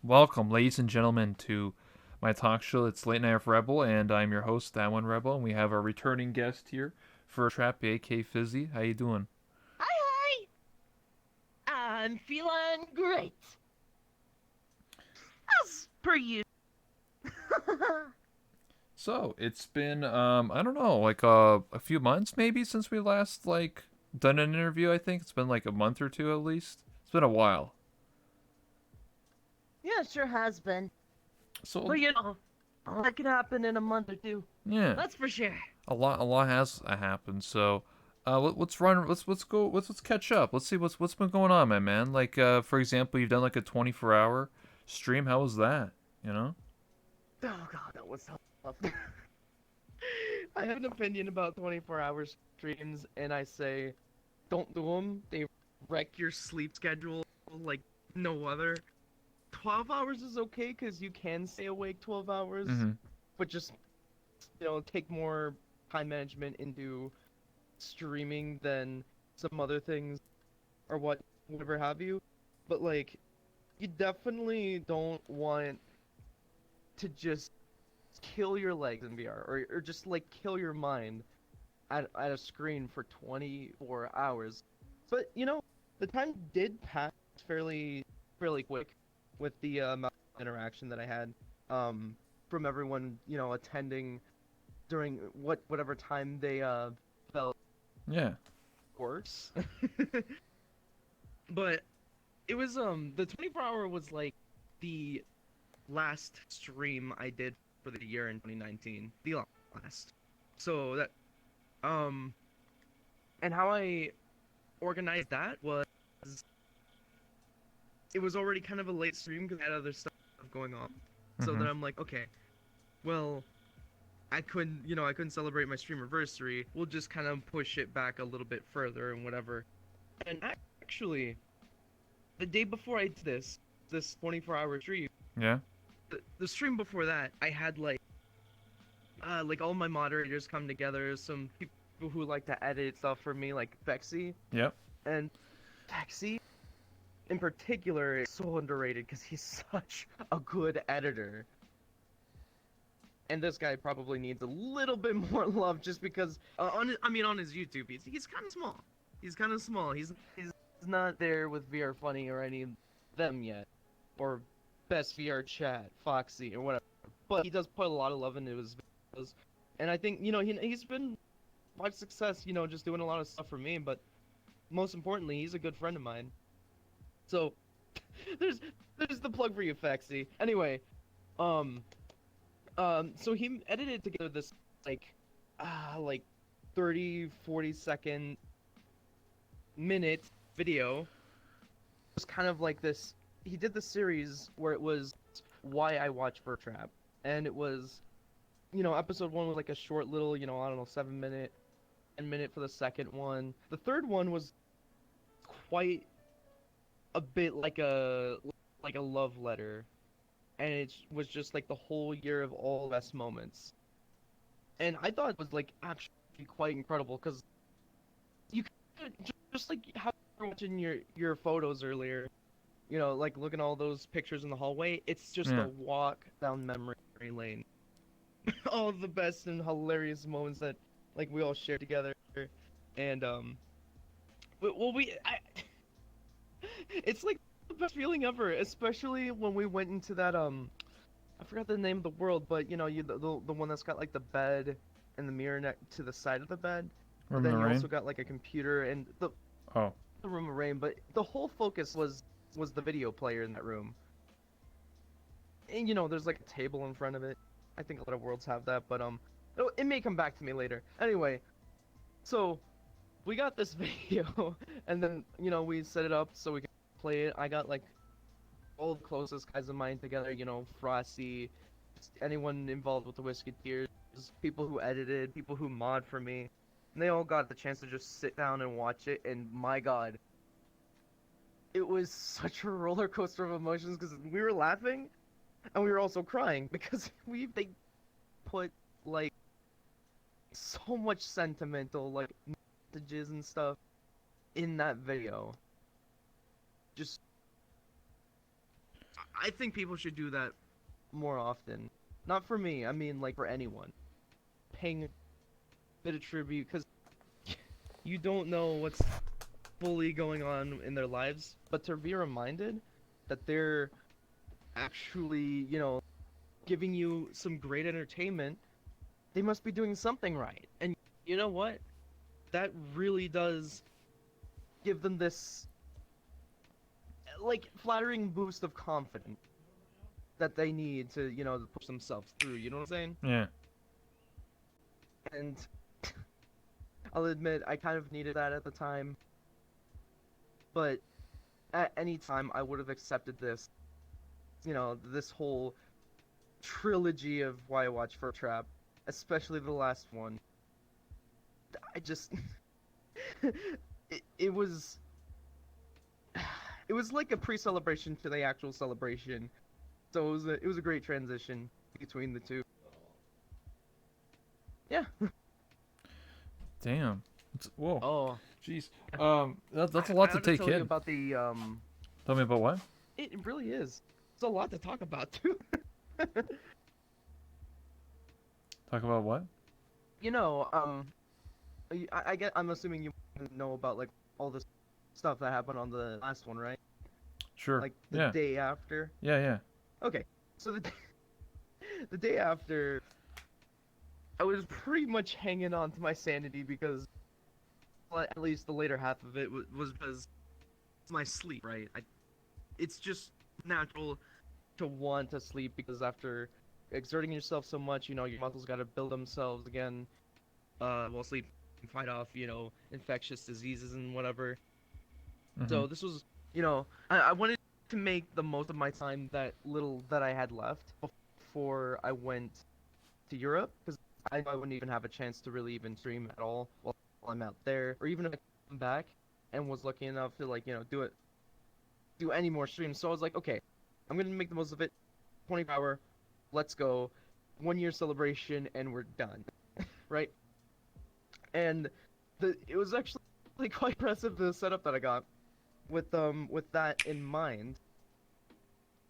Welcome, ladies and gentlemen, to my talk show. It's Late Night with Rebel, and I'm your host, That One Rebel, and we have our returning guest here, Furtrap, aka Fizzy. How you doing? Hi, hi. I'm feeling great. As per you. So it's been I don't know, like a few months maybe since we last done an interview. I think it's been like a month or two at least. It's been a while. Yeah, it sure has been. But So that can happen in a month or two. yeah, That's for sure. a lot has happened. So let's run. Let's go. Let's catch up. Let's see what's been going on, my man. Like for example, you've done like a 24-hour stream. How was that? You know? Oh god, that was tough. I have an opinion about 24-hour streams, and I say, don't do them. They wreck your sleep schedule like no other. 12 hours is okay because you can stay awake 12 hours, Mm-hmm. but just, take more time management into streaming than some other things or whatever have you. But like you definitely don't want to just kill your legs in VR or just like kill your mind at a screen for 24 hours. But the time did pass fairly quick with the amount of interaction that I had from everyone, attending during whatever time they felt Yeah. worse. But it was the 24-hour was like the last stream I did for the year in 2019. The last. So that um and how I organized that was it was already kind of a late stream because I had other stuff going on. So Mm-hmm. then I'm like, okay, well, I couldn't celebrate my stream anniversary. We'll just kind of push it back a little bit further and whatever. And actually, the day before I did this 24-hour stream, Yeah. the stream before that, I had like all my moderators come together, some people who like to edit stuff for me, like Bexy, Yep. and Bexy in particular is so underrated because he's such a good editor. And this guy probably needs a little bit more love just because on his YouTube he's kind of small. He's kind of small. He's not there with VR Funny or any of them yet, or Best VR Chat, Foxy or whatever. But he does put a lot of love into his videos, and I think he's been quite success. Just doing a lot of stuff for me. But most importantly, he's a good friend of mine. So there's there's the plug for you, Foxy. Anyway, um, so he edited together this like like 30-40 second minute video. It was kind of like this. He did the series where it was why I watch Furtrap, and it was episode one was like a short little I don't know 7 minute, 10 minute for the second one. The third one was quite a bit like a love letter, and it was just like the whole year of all best moments. And I thought it was like actually quite incredible because you could just like how you were watching your photos earlier, like looking at all those pictures in the hallway. It's just a Yeah. walk down memory lane. All the best and hilarious moments that like we all shared together, and well it's like the best feeling ever, especially when we went into that I forgot the name of the world, but the one that's got like the bed and the mirror to the side of the bed, but Room in then the you also rain. got like a computer and Oh. the room of rain, but the whole focus was the video player in that room. And there's like a table in front of it. I think a lot of worlds have that, but it may come back to me later. Anyway, so we got this video, and then we set it up so we can play it. I got like all the closest guys of mine together, Frosty, anyone involved with the Whisketeers, people who edited, people who mod for me. And they all got the chance to just sit down and watch it, and my god, it was such a roller coaster of emotions because we were laughing and we were also crying because they put like so much sentimental like messages and stuff in that video. Just I think people should do that more often. Not for me. I mean, like for anyone. Paying a bit of tribute because you don't know what's fully going on in their lives, but to be reminded that they're actually, giving you some great entertainment, they must be doing something right. And you know what? That really does give them this like flattering boost of confidence that they need to, push themselves through. You know what I'm saying? Yeah. And I'll admit I kind of needed that at the time, but at any time I would have accepted this, this whole trilogy of why I watch Furtrap, especially the last one. I just it was it was like a pre-celebration to the actual celebration. So it was a great transition between the two. Yeah. Damn. Whoa. Oh, Jeez. That's a I lot to ought to take tell you in. about the Tell me about what? It really is. It's a lot to talk about too. Talk about what? you know, I'm assuming you know about like all this stuff that happened on the last one, right? Sure. Like the Yeah. day after. Yeah. Yeah. Okay, so the day after, I was pretty much hanging on to my sanity because, well, at least the later half of it was because my sleep, right? It's just natural to want to sleep because after exerting yourself so much, your muscles got to build themselves again. While sleep and fight off, infectious diseases and whatever. Mhm. So this was, I wanted to make the most of my time that little that I had left before I went to Europe because I know I wouldn't even have a chance to really even stream at all while I'm out there, or even if I come back and was lucky enough to like do any more streams. So I was like, okay, I'm gonna make the most of it. 24-hour, let's go, 1 year celebration, and we're done, right? And it was actually quite impressive the setup that I got with that in mind.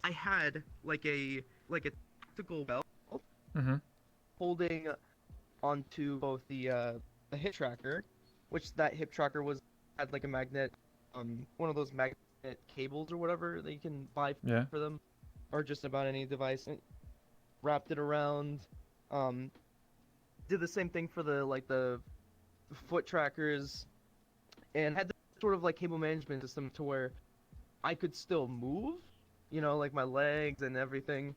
I had like a tactical belt Mhm. holding onto both the hip tracker, which that hip tracker had like a magnet, one of those magnet cables or whatever that you can buy Yeah. for them, or just about any device. And wrapped it around. Um, did the same thing for the foot trackers, and had the sort of like cable management system to where I could still move, like my legs and everything,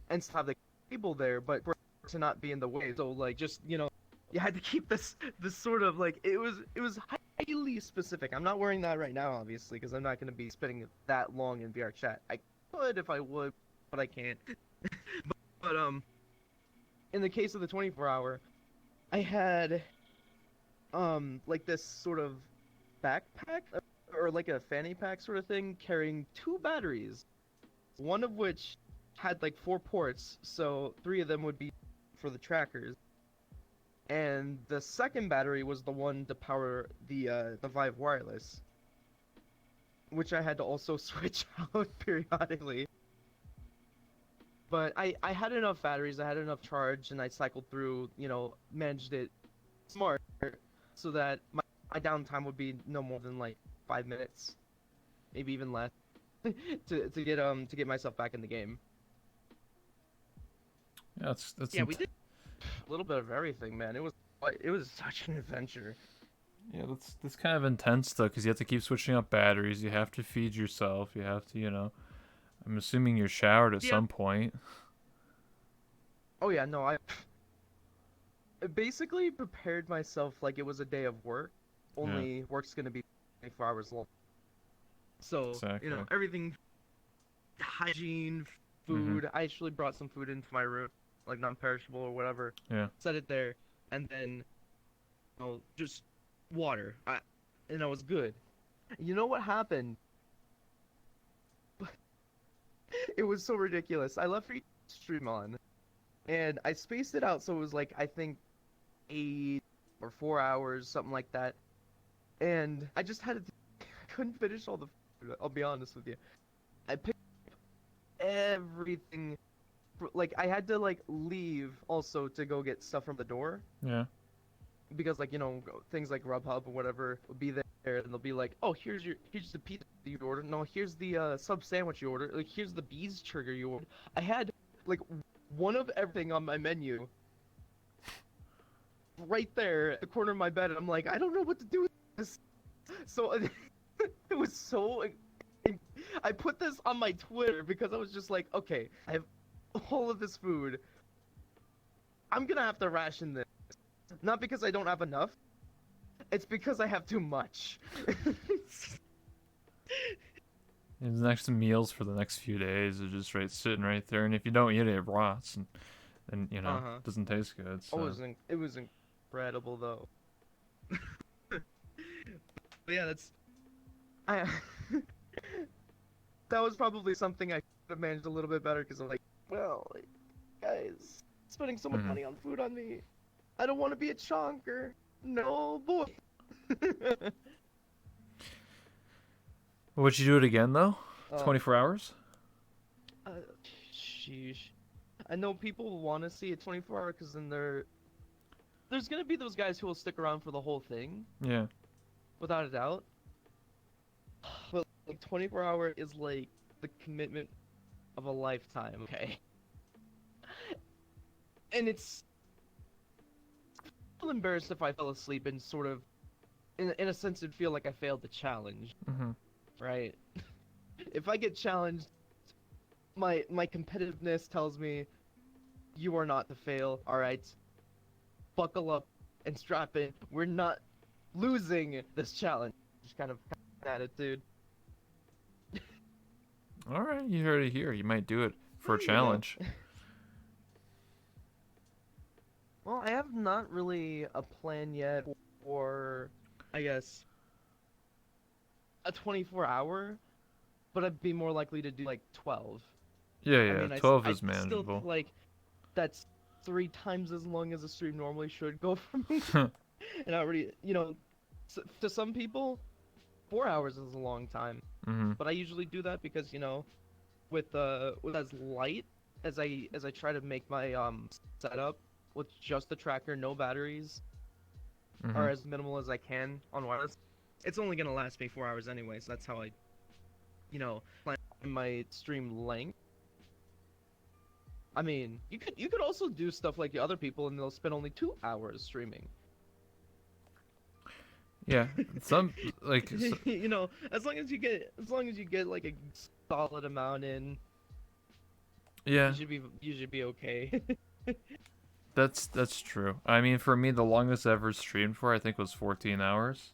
and still have the cable there, but for it to not be in the way. So like just you had to keep this sort of like it was highly specific. I'm not wearing that right now, obviously, because I'm not going to be spending that long in VR chat. I could if I would, but I can't. But in the case of the 24-hour, I had like this sort of backpack or like a fanny pack sort of thing carrying two batteries, one of which had like four ports, so three of them would be for the trackers, and the second battery was the one to power the Vive wireless, which I had to also switch out periodically. But I had enough batteries, I had enough charge, and I cycled through, managed it smart so that my downtime would be no more than like 5 minutes, maybe even less, to get myself back in the game. Yeah. That's Yeah, we did a little bit of everything, man. It was such an adventure. Yeah, that's kind of intense though, because you have to keep switching up batteries. You have to feed yourself. You have to, I'm assuming you're showered at Yeah. some point. Oh yeah, no, I basically prepared myself like it was a day of work. Yeah, Only work's gonna be 24 hours long. So, exactly. everything, hygiene, Mhm. food. I actually brought some food into my room, like non-perishable or whatever. Yeah. Set it there, and then, just water. And I was good. You know what happened? It was so ridiculous. I left free stream on, and I spaced it out so it was like I think 8 or 4 hours, something like that. And I just had to. I couldn't finish all the food. I'll be honest with you. I picked everything. Like I had to like leave also to go get stuff from the door Yeah. because like things like Grubhub or whatever will be there and they'll be like, oh here's the pizza you ordered. No, here's the sub sandwich you ordered. Like here's the bees trigger you ordered. I had like one of everything on my menu right there at the corner of my bed, and I'm like, I don't know what to do with this. So it was so. I put this on my Twitter because I was just like, okay, I have all of this food. I'm gonna have to ration this. Not because I don't have enough. It's because I have too much. And the next meals for the next few days are just sitting right there, and if you don't eat it, it rots, and Uh-huh. it doesn't taste good. Oh, So. it was incredible though. But yeah, that's I that was probably something I could have managed a little bit better because I'm like, well, like, guys, spending so much Mhm. money on food on me. I don't want to be a chonker. No, boy. Would you do it again though? uh, 24 hours? uh, sheesh. I know people want to see a 24-hour because then there's gonna be those guys who will stick around for the whole thing, Yeah. without a doubt. But like 24-hour is like the commitment of a lifetime, okay? And it's embarrassed if I fell asleep and sort of, in a sense, it'd feel like I failed the challenge, Mhm. right? If I get challenged, my competitiveness tells me you are not to fail. All right, buckle up and strap in. We're not losing this challenge. Just kind of attitude. All right, you heard it here. You might do it for a You know. challenge. Well, I have not really a plan yet for, I guess, a 24-hour, but I'd be more likely to do like 12. Yeah, I yeah. mean, 12 I is still feel manageable. like that's 3 times as long as a stream normally should go for me. And I already, to some people, 4 hours is a long time. Mhm. But I usually do that because, with as light as I try to make my setup with just the tracker, no batteries, or Mhm. as minimal as I can on wireless, it's only gonna last me 4 hours anyway. So that's how I, plan my stream length. I mean, you could also do stuff like the other people, and they'll spend only 2 hours streaming. Yeah. Some As long as you get like a solid amount in, yeah, you should be okay. that's true. I mean, for me the longest I ever streamed for I think was 14 hours.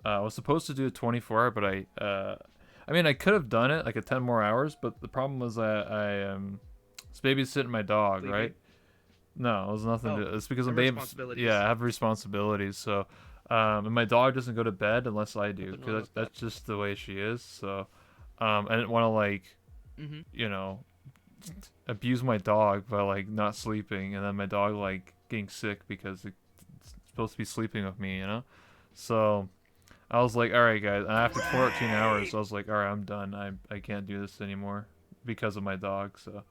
I was supposed to do a 24-hour, but I mean, I could have done it like a 10 more hours, but the problem was I was babysitting my dog, right? Sleeping. No, it was nothing Oh, to. It's because the I'm baby. Yeah, responsibilities. I have responsibilities. So, and my dog doesn't go to bed unless I do, Nothing wrong because with that. that's just the way she is. So, I didn't want to like, Mm-hmm. you know, abuse my dog by like not sleeping, and then my dog like getting sick because it's supposed to be sleeping with me, So I was like, all right, guys. And after 14 hours, I was like, all right, I'm done. I can't do this anymore because of my dog. So.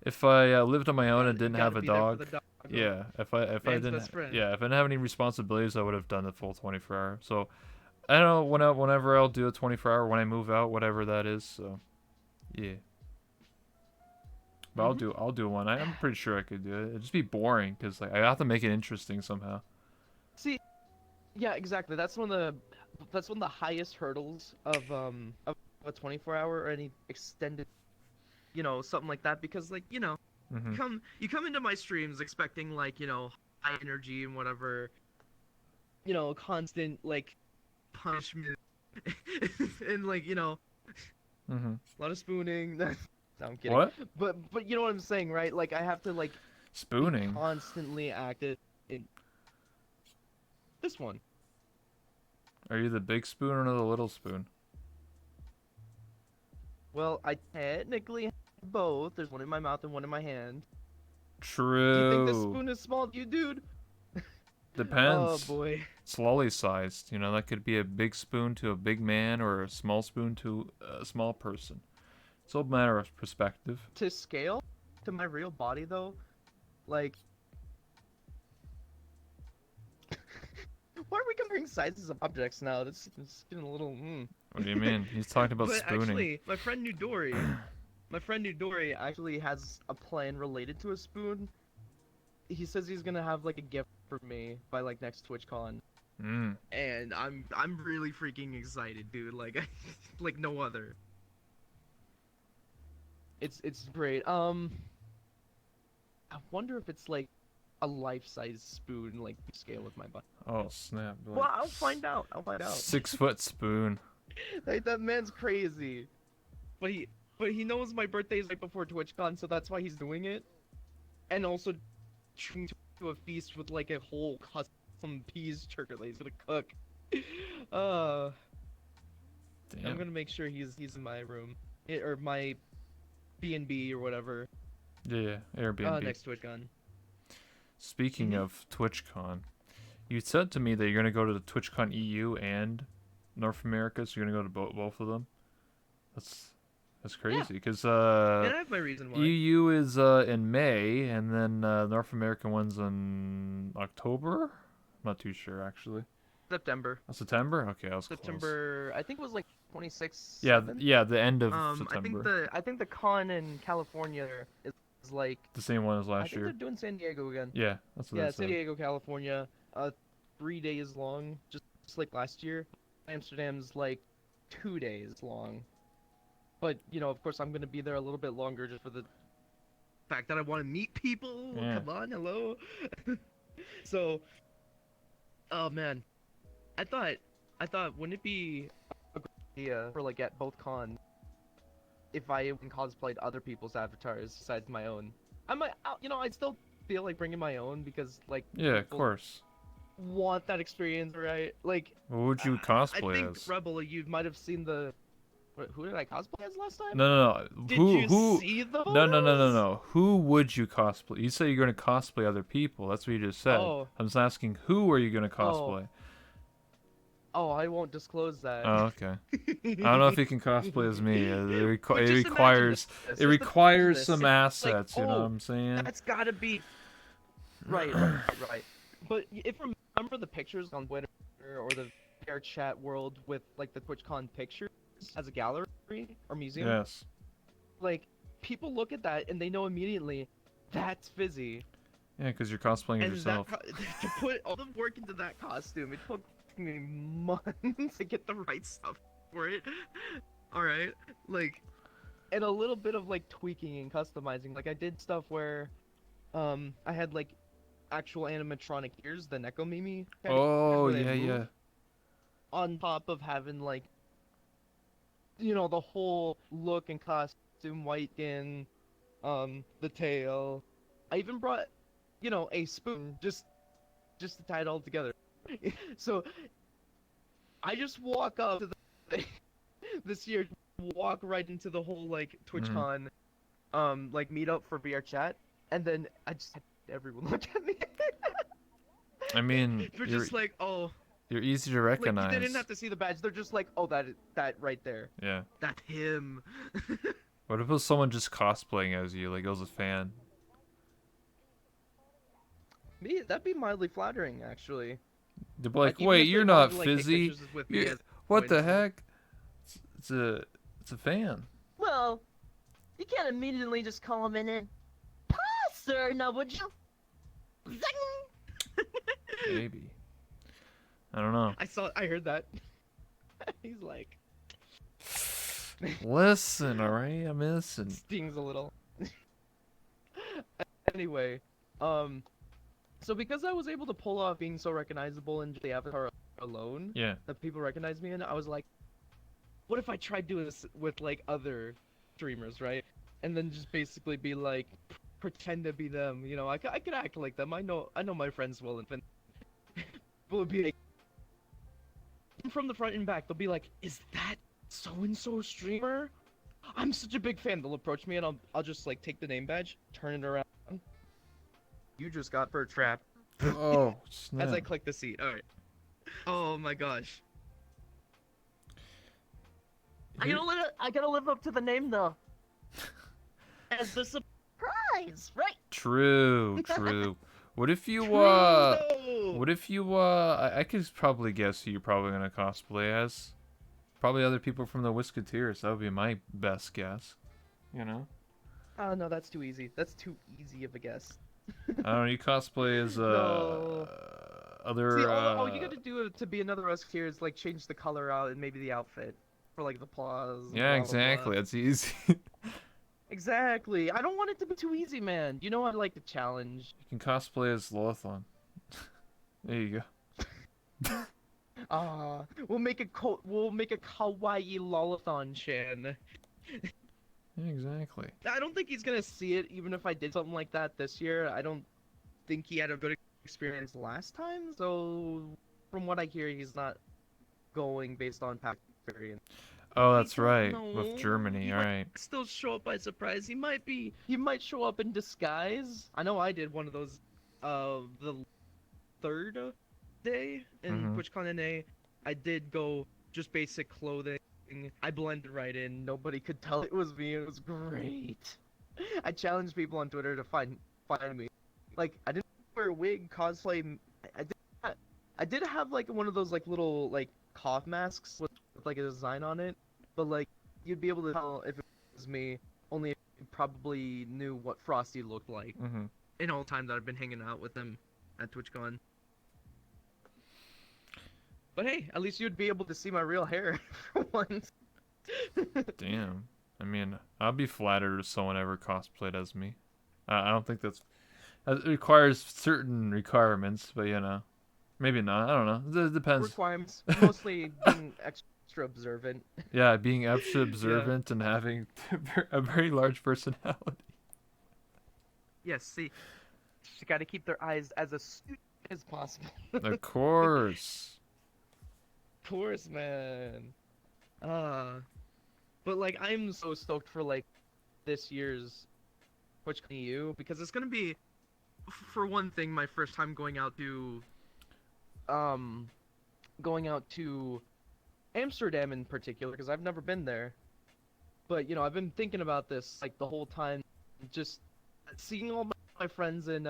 If I lived on my own and You didn't gotta have a be there for dog, the dog, though. yeah. If I Man's didn't, best friend. yeah, if I didn't have any responsibilities, I would have done the full 24 hour. So I don't know whenever I'll do a 24 hour when I move out, whatever that is. So yeah, but Mm-hmm. I'll do one. I'm pretty sure I could do it. It'd just be boring because like I have to make it interesting somehow. See, yeah, exactly. That's one of the highest hurdles of a 24-hour or any extended, something like that because like, Mhm. you come into my streams expecting like, high energy and whatever, constant like punishment and like, Mhm. a lot of spooning. No, I'm kidding. What? But you know what I'm saying, right? Like I have to like be Spooning? constantly active in this one. Are you the big spoon or the little spoon? Well, I technically have both. There's one in my mouth and one in my hand. Do you think this True. spoon is small to you, dude? Oh Depends. boy. It's lolly sized. That could be a big spoon to a big man or a small spoon to a small person. It's all a matter of perspective. To scale to my real body though, like, why are we comparing sizes of objects now? That's getting a little. What do you mean? He's talking about But spooning. actually, my friend Nudori actually has a plan related to a spoon. He says he's gonna have like a gift for me by like next TwitchCon, Mm. and I'm really freaking excited, dude. Like, like no other. It's great. I wonder if it's like a life-size spoon, like scale with my butt. Oh snap! Well, I'll find out. I'll find out. 6 foot spoon. Like that man's crazy. But he knows my birthday is right before TwitchCon, so that's why he's doing it. And also treating to a feast with like a whole custom peas turkey that he's gonna cook. I'm Damn. gonna make sure he's in my room. Or my B&B or whatever. Yeah, Airbnb. Next TwitchCon. Speaking of TwitchCon, you said to me that you're gonna go to the TwitchCon EU and North America, so you're gonna go to both of them. That's crazy, because And I have my reason why. EU is in May, and then North American one's in October. I'm not too sure actually. September. Oh, September? Okay, I was close. September. I think it was like 26th. Yeah, the end of September. I think the con in California is like The same one as I last think they're year. doing San Diego again. Yeah, that's what Yeah, I San said. Diego, California. 3 days long, just like last year. Amsterdam's like 2 days long. But you know, of course, I'm gonna be there a little bit longer just for the fact that I want to meet people. Yeah. Come on, hello. So, oh man, I thought, wouldn't it be a good idea for like at both cons if I even cosplayed other people's avatars besides my own? I might, you know, I'd still feel like bringing my own because like Yeah, of people course. want that experience, right? Like, What would you I cosplay think as? Rebel, you might have seen the. Who did I cosplay as last time? No. Did Who? you Who? see those? No. Who would you cosplay? You say you're gonna cosplay other people. That's what you just said. Oh. I'm just asking, who are you gonna cosplay? Oh, I won't disclose that. Oh, okay. I don't know if you can cosplay as me. It But just imagine requires this. it requires Just some imagine this. It's like, assets. You know what I'm saying? That's gotta be. Right. But if you remember the pictures on Twitter or the Air Chat world with like the TwitchCon pictures as a gallery or museum, Yes. like people look at that and they know immediately that's Fizzy. Yeah, because you're cosplaying as And yourself. to put all the work into that costume, it took me months to get the right stuff for it. All right, like, and a little bit of like tweaking and customizing. Like I did stuff where, I had like actual animatronic ears, the Neko Mimi. Oh where they yeah, move, yeah. On top of having like, you know, the whole look and costume, white skin, the tail. I even brought, you know, a spoon just to tie it all together. So I just walk up to the this year, walk right into the whole like TwitchCon, like meetup for VR chat, and then I just had everyone look at me. I mean, They're you're just like, oh, you're easy to like recognize. they didn't have to see the badge. They're just like, oh, that right there. Yeah. That's him. What if it was someone just cosplaying as you, like it was a fan? Me, that'd be mildly flattering, actually. They'd be like, even wait, if they you're wanted not to, like, take Fizzy. pictures with me You- as What the coincidence. heck? It's a fan. Well, you can't immediately just call him in and pass, sir, now would you? Zing! Maybe. I don't know. I heard that. He's like, Listen, alright? I'm innocent. stings a little. Anyway, so because I was able to pull off being so recognizable in the avatar alone, Yeah. that people recognize me in, I was like, what if I tried doing this with like other streamers, right? And then just basically be like, pretend to be them, you know? I could act like them. I know my friends will, and people would be like, from the front and back, they'll be like, is that so and so streamer? I'm such a big fan. They'll approach me and I'll just like take the name badge, turn it around. You just got Furtrap. Oh, snap. As I click the seat. All right. Oh my gosh. I gotta live up to the name though. As the surprise, right? True, true. What if you True though. what if you I could probably guess who you're probably gonna cosplay as. Probably other people from the Whisketeers. That would be my best guess. You know? Oh no, that's too easy. That's too easy of a guess. I don't know, you cosplay as No. See, other all you gotta do to be another Musketeer is like change the color out and maybe the outfit for like the paws and yeah, blah blah blah. exactly. That's easy. Exactly. I don't want it to be too easy, man. You know I like the challenge. You can cosplay as Lothon. There you go. We'll make a kawaii Lolathon Chan. Yeah, exactly. I don't think he's gonna see it even if I did something like that this year. I don't think he had a good experience last time, so from what I hear he's not going based on past experience. Oh, I that's don't right. With know. Germany, He all might right. still show up by surprise. He might show up in disguise. I know I did one of those the third day in Mhm. TwitchCon NA. I did go just basic clothing. I blended right in. Nobody could tell it was me. It was great. I challenged people on Twitter to find me. Like I didn't wear a wig cosplay. I did I did have like one of those like little like cough masks with like a design on it, but like you'd be able to tell if it was me only if you probably knew what Frosty looked like Mhm. in all the time that I've been hanging out with him at TwitchCon. But hey, at least you'd be able to see my real hair for once. Damn. I mean, I'd be flattered if someone ever cosplayed as me. I don't think that's it requires certain requirements, but you know, maybe not. I don't know. It depends. Requirements, mostly being extra observant. Yeah, being extra Yeah. observant and having a very large personality. Yes, see, you gotta keep their eyes as astute as possible. Of course. Of course, man. Uh, but like, I'm so stoked for like this year's TwitchCon EU because it's gonna be, for one thing, my first time um, going out to Amsterdam in particular because I've never been there. But you know, I've been thinking about this like the whole time, just seeing all my friends in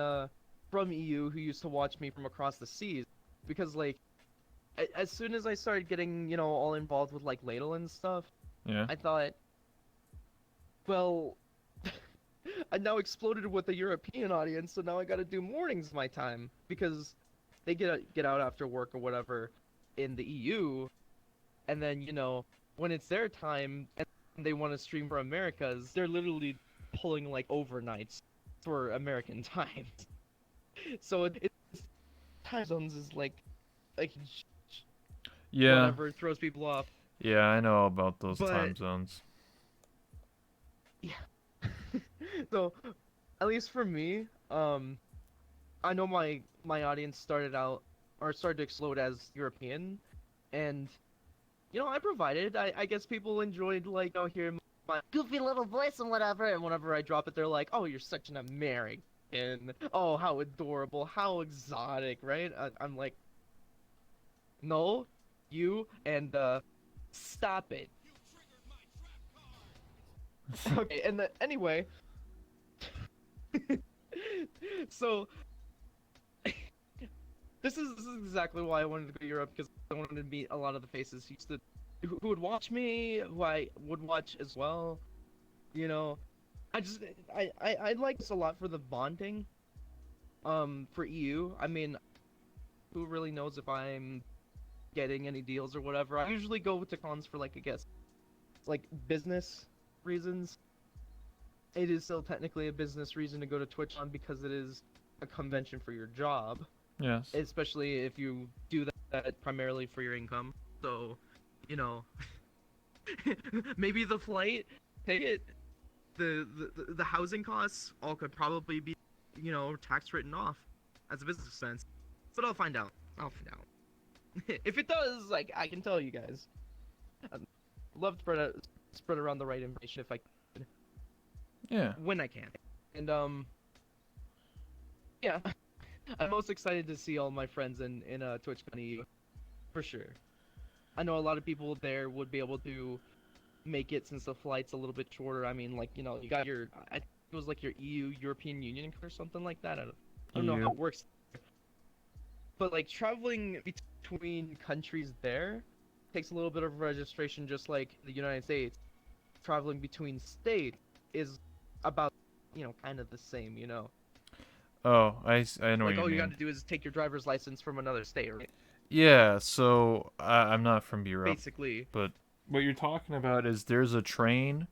from EU who used to watch me from across the seas, because like as soon as I started getting all involved with like Ladle and stuff, Yeah. I thought, well, I now exploded with a European audience, so now I got to do mornings my time because they get out after work or whatever in the EU, and then when it's their time and they want to stream for Americas, they're literally pulling like overnights for American times. So it's time zones is like Yeah. whatever, it throws people off. Yeah, I know about those But time zones. yeah. So at least for me, I know my audience started to explode as European, and I provided. I guess people enjoyed like hearing my goofy little voice and whatever. And whenever I drop it, they're like, "Oh, you're such an American. Oh, how adorable, how exotic, right?" I'm like, "No, you and stop it." Okay, and anyway, so this is exactly why I wanted to go to Europe because I wanted to meet a lot of the faces who would watch me, who I would watch as well. You know, I just I like this a lot for the bonding. For EU, I mean, who really knows if I'm getting any deals or whatever? I usually go to cons for like I guess like business reasons. It is still technically a business reason to go to TwitchCon because it is a convention for your job, Yes. especially if you do that primarily for your income. So, you know, maybe the flight ticket, the housing costs all could probably be, tax written off as a business expense. But I'll find out. I'll find out. If it does, like I can tell you guys. I'd love to spread around the right information if I Yeah. when I can. And yeah, I'm most excited to see all my friends in TwitchCon EU for sure. I know a lot of people there would be able to make it since the flight's a little bit shorter. I mean, like, you know, you got your, I think it was like your EU, European Union or something like that. I don't know EU. how it works. But like traveling between countries there takes a little bit of registration, just like the United States. Traveling between states is about, you know, kind of the same, you know. Oh, I know what Like you all you got mean. to do is take your driver's license from another state, right? Yeah, so I'm not from Europe, Basically. but what you're talking about is there's a train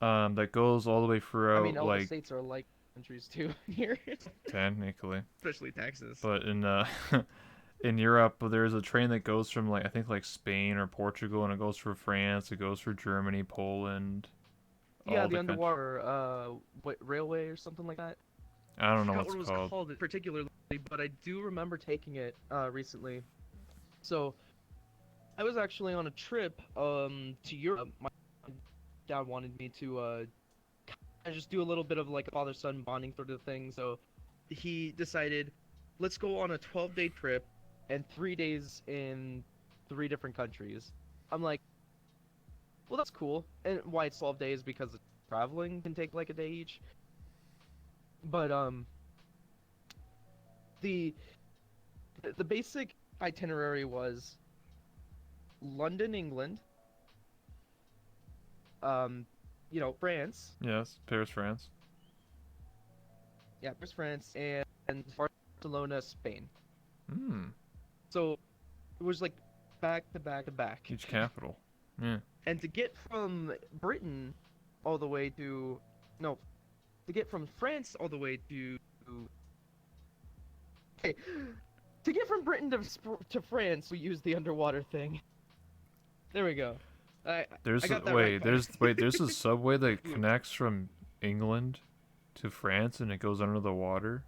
that goes all the way I mean, throughout, all the like, states are like countries too here, technically, especially Texas. but in in Europe, there's a train that goes from, like, I think, like, Spain or Portugal, and it goes for France, it goes for Germany, Poland, Yeah, all the the countries. underwater what, railway or something like that. I I don't know forgot what's what it was called. called particularly, but I do remember taking it recently. So I was actually on a trip to Europe. My dad wanted me to just do a little bit of like a father-son bonding sort of thing. So he decided, let's go on a 12-day trip and 3 days in 3 different countries. I'm like, well, that's cool. And why it's 12 days? Because traveling can take like a day each. But the the basic itinerary was London, England, um, you know, France, Yes, Paris, France. yeah, Paris, France, and Barcelona, Spain. Hmm. So it was like back to back to back. Each capital. Yeah. And to get from Britain all the way to, no, to get from France all the way to, okay, to get from Britain to France, we used the underwater thing. There we go. I There's I got that right, wait, buddy. there's a subway that connects from England to France and it goes under the water.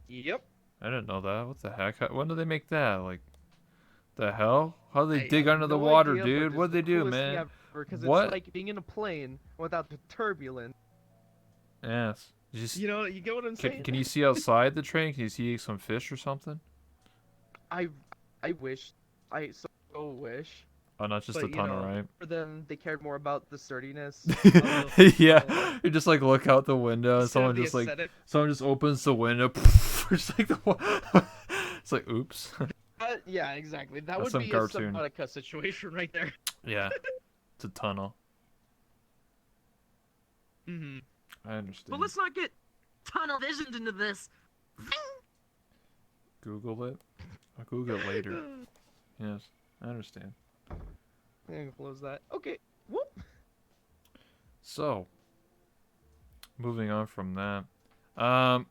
Yep. I didn't know that. What the heck? When did they make that? Like, the hell? How do they I dig have under the no water, idea, but dude? it's What the did they do, coolest thing man? ever because it's What? like being in a plane without the turbulence. Yes. Just You know, you get what I'm saying? can you see outside the train? Can you see some fish or something? I I wish, I so wish, Oh, not just a but you tunnel, know, right? for them, they cared more about the sturdiness of the Yeah, you just like look out the window and instead of the aesthetic. someone just opens the window. Just like it's like oops. Yeah, exactly. That That's would some be a cartoon. Subnautica situation right there. Yeah, it's a tunnel. Hmm. I understand. But let's not get tunnel visioned into this. Google it. I'll Google it later. Yes, I understand. I'm gonna close that. Okay. Whoop. So, moving on from that, um,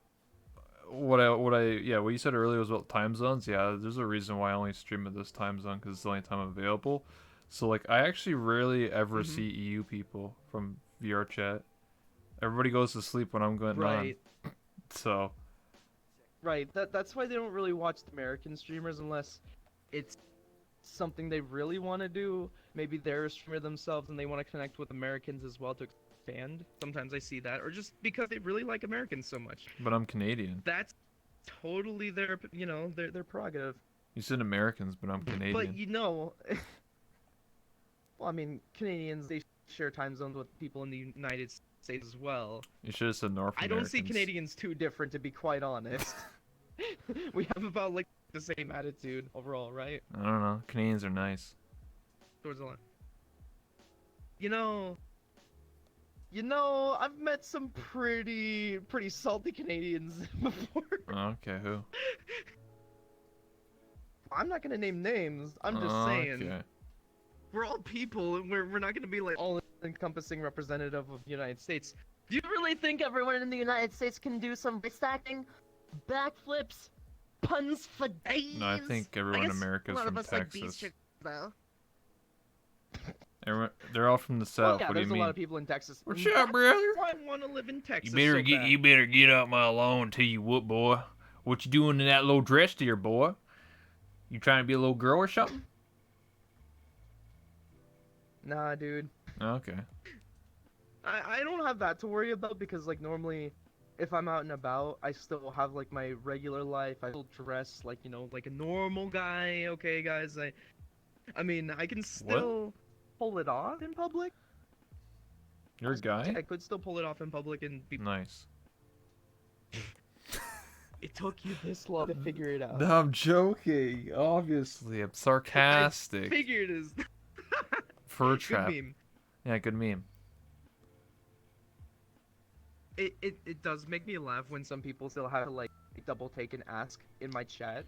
what you said earlier was about time zones. Yeah, there's a reason why I only stream at this time zone because it's the only time available. So like, I actually rarely ever Mhm. see EU people from VR chat. Everybody goes to sleep when I'm going on. Right. So Right. That's why they don't really watch the American streamers unless it's something they really want to do. Maybe they're a streamer themselves and they want to connect with Americans as well to expand. Sometimes I see that, or just because they really like Americans so much. but I'm Canadian. That's totally their, you know, their prerogative. You said Americans, but I'm But Canadian. you know, well, I mean, Canadians they share time zones with people in the United States as well. You should have said North I Americans. don't see Canadians too different, to be quite honest. We have about like the same attitude overall, right? I don't know. Canadians are nice. Towards the line. You know, I've met some pretty salty Canadians before. Oh, okay, who? I'm not gonna name names. I'm just Oh, saying. okay. We're all people, and we're not gonna be like all-encompassing representative of the United States. Do you really think everyone in the United States can do some voice acting? Backflips? Puns for days? No, I think everyone in guess America a is lot from of us like beach Texas. chicks, though. They're all from the Well, south. yeah, What do you there's a mean? lot of people in Texas. What's and up, that's brother? why I want to live in Texas. You better get out my lawn and tell you what, boy. What you doing in that little dress there, boy? You trying to be a little girl or something? Nah, dude. Okay. I don't have that to worry about because like normally if I'm out and about, I still have like my regular life. I still dress like, you know, like a normal guy. Okay, guys. I mean, I can still pull it off in public. You're a guy? I could still pull it off in public and be. Nice. It took you this long to figure it out. No, I'm joking. Obviously, I'm sarcastic. Figured it is. Furtrap. Good meme. Yeah, good meme. It does make me laugh when some people still have to like double take and ask in my chat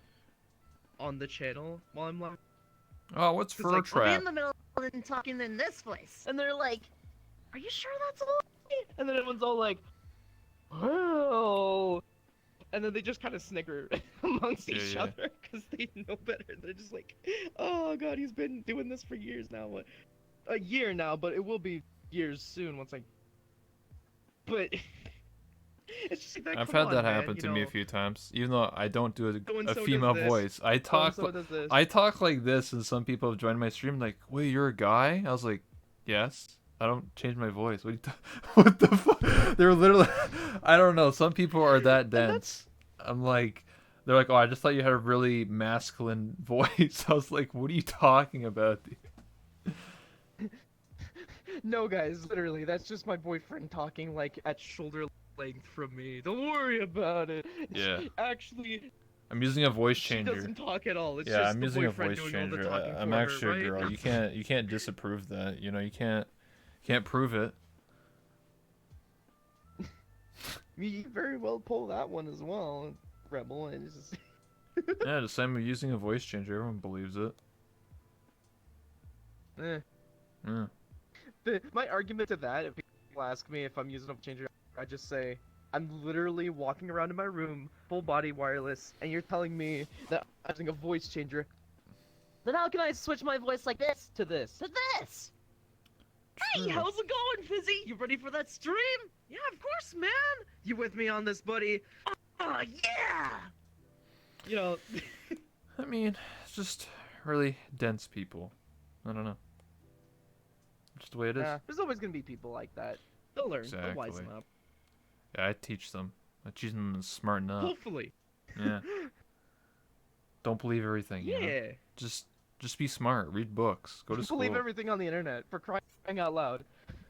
on the channel while I'm laughing. Oh, what's It's like, I'll be Furtrap? in the middle and talking in this voice, and they're like, "Are you sure that's all?" And then everyone's all like, "Oh," and then they just kind of snicker amongst each Yeah. other because they know better. They're just like, "Oh God, he's been doing this for years now. What? A year now, but it will be years soon once I." But it's just like that. I've come had on, that man, happen you to me a know, few times, even though I don't do a So-and-so female does this, voice. I talk So-and-so does this. I talk like this, and some people have joined my stream like, "Wait, you're a guy?" I was like, "Yes." I don't change my voice. What, are you what the fuck? They're literally, I don't know. Some people are that dense. I'm like, they're like, "Oh, I just thought you had a really masculine voice." I was like, "What are you talking about?" No, guys, literally, that's just my boyfriend talking like at shoulder length from me. Don't worry about it. Yeah. Actually, I'm using a voice she changer. doesn't talk at all. It's Yeah, just I'm the using a boyfriend voice doing all the changer. talking I'm for actually her, a right? girl. You can't disapprove that. You know, you can't prove it. You very well pull that one as well, Rebel. And it's just... Yeah, the same with using a voice changer. Everyone believes it. eh. Yeah. My argument to that, if people ask me if I'm using a changer, I just say I'm literally walking around in my room, full body wireless, and you're telling me that I'm using a voice changer Then how can I switch my voice like this to this. to this? Hey, True. how's it going, Fizzy? You ready for that stream? Yeah, of course, man. You with me on this, buddy? Oh yeah! You know, I mean, it's just really dense people. I don't know. Just the way it is. there's always gonna be people like that. They'll learn. They'll wisen Exactly. up. Yeah, I teach them. I teach them to smarten up. Hopefully. Yeah. Don't believe everything. You know? Yeah. Just be smart. Read books. Go to school. Believe everything on the internet for crying out loud.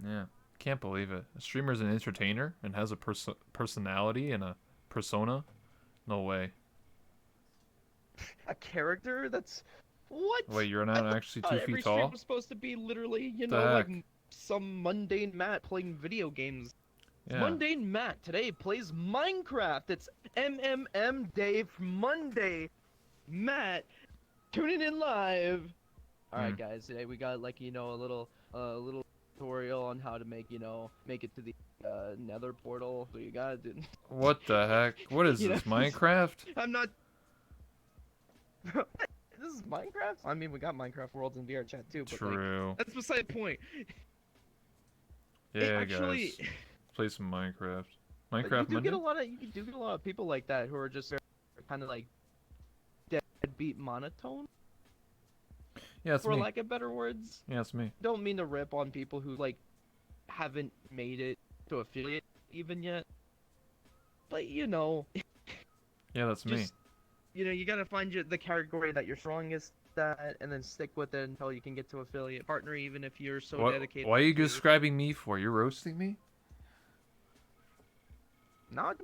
Yeah. Can't believe it. A streamer's an entertainer and has a personality and a persona. No way. A character that's what? Wait, you're I not thought actually 2 every feet stream tall? was supposed to be literally, you The know, like heck? some mundane Matt playing video games. Yeah. Mundane Matt today plays Minecraft. It's MMM Dave Monday. Matt tuning in live. All right, guys. Today we got like a little tutorial on how to make it to the Nether portal. So you gotta do. What the heck? What is You this, know, Minecraft? I'm not. This is Minecraft. I mean, we got Minecraft worlds in VR chat too, but like, True. that's beside the point. Yeah, actually, guys. Play some Minecraft. but Minecraft you Monday? do get a lot of people like that who are just kind of like deadbeat monotone, Yeah, it's for me. lack of better words. Yeah, it's me. Don't mean to rip on people who like haven't made it to affiliate even yet, but Yeah, that's me. just you gotta find the category that you're strongest at, and then stick with it until you can get to affiliate partner, even if you're so dedicated. Why are you to- describing me for? You're roasting me? Not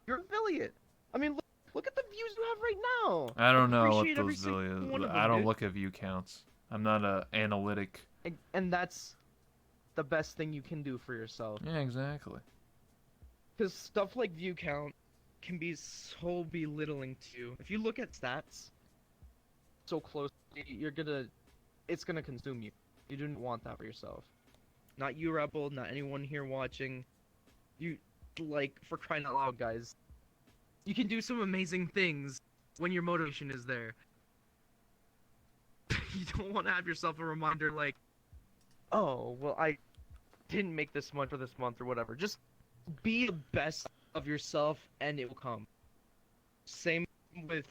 your affiliate. I mean, look at the views you have right now. I don't know what Appreciate every those single really one is. of I them, don't dude. look at view counts. I'm not a analytic. And that's the best thing you can do for yourself. Yeah, exactly. Because stuff like view count can be so belittling to you. If you look at stats so closely, it's gonna consume you. You didn't want that for yourself. Not you, Rebel, not anyone here watching. You, like, for crying out loud, guys. You can do some amazing things when your motivation is there. You don't want to have yourself a reminder like, oh, well, I didn't make this much for this month or whatever. Just be the best of yourself and it will come. Same with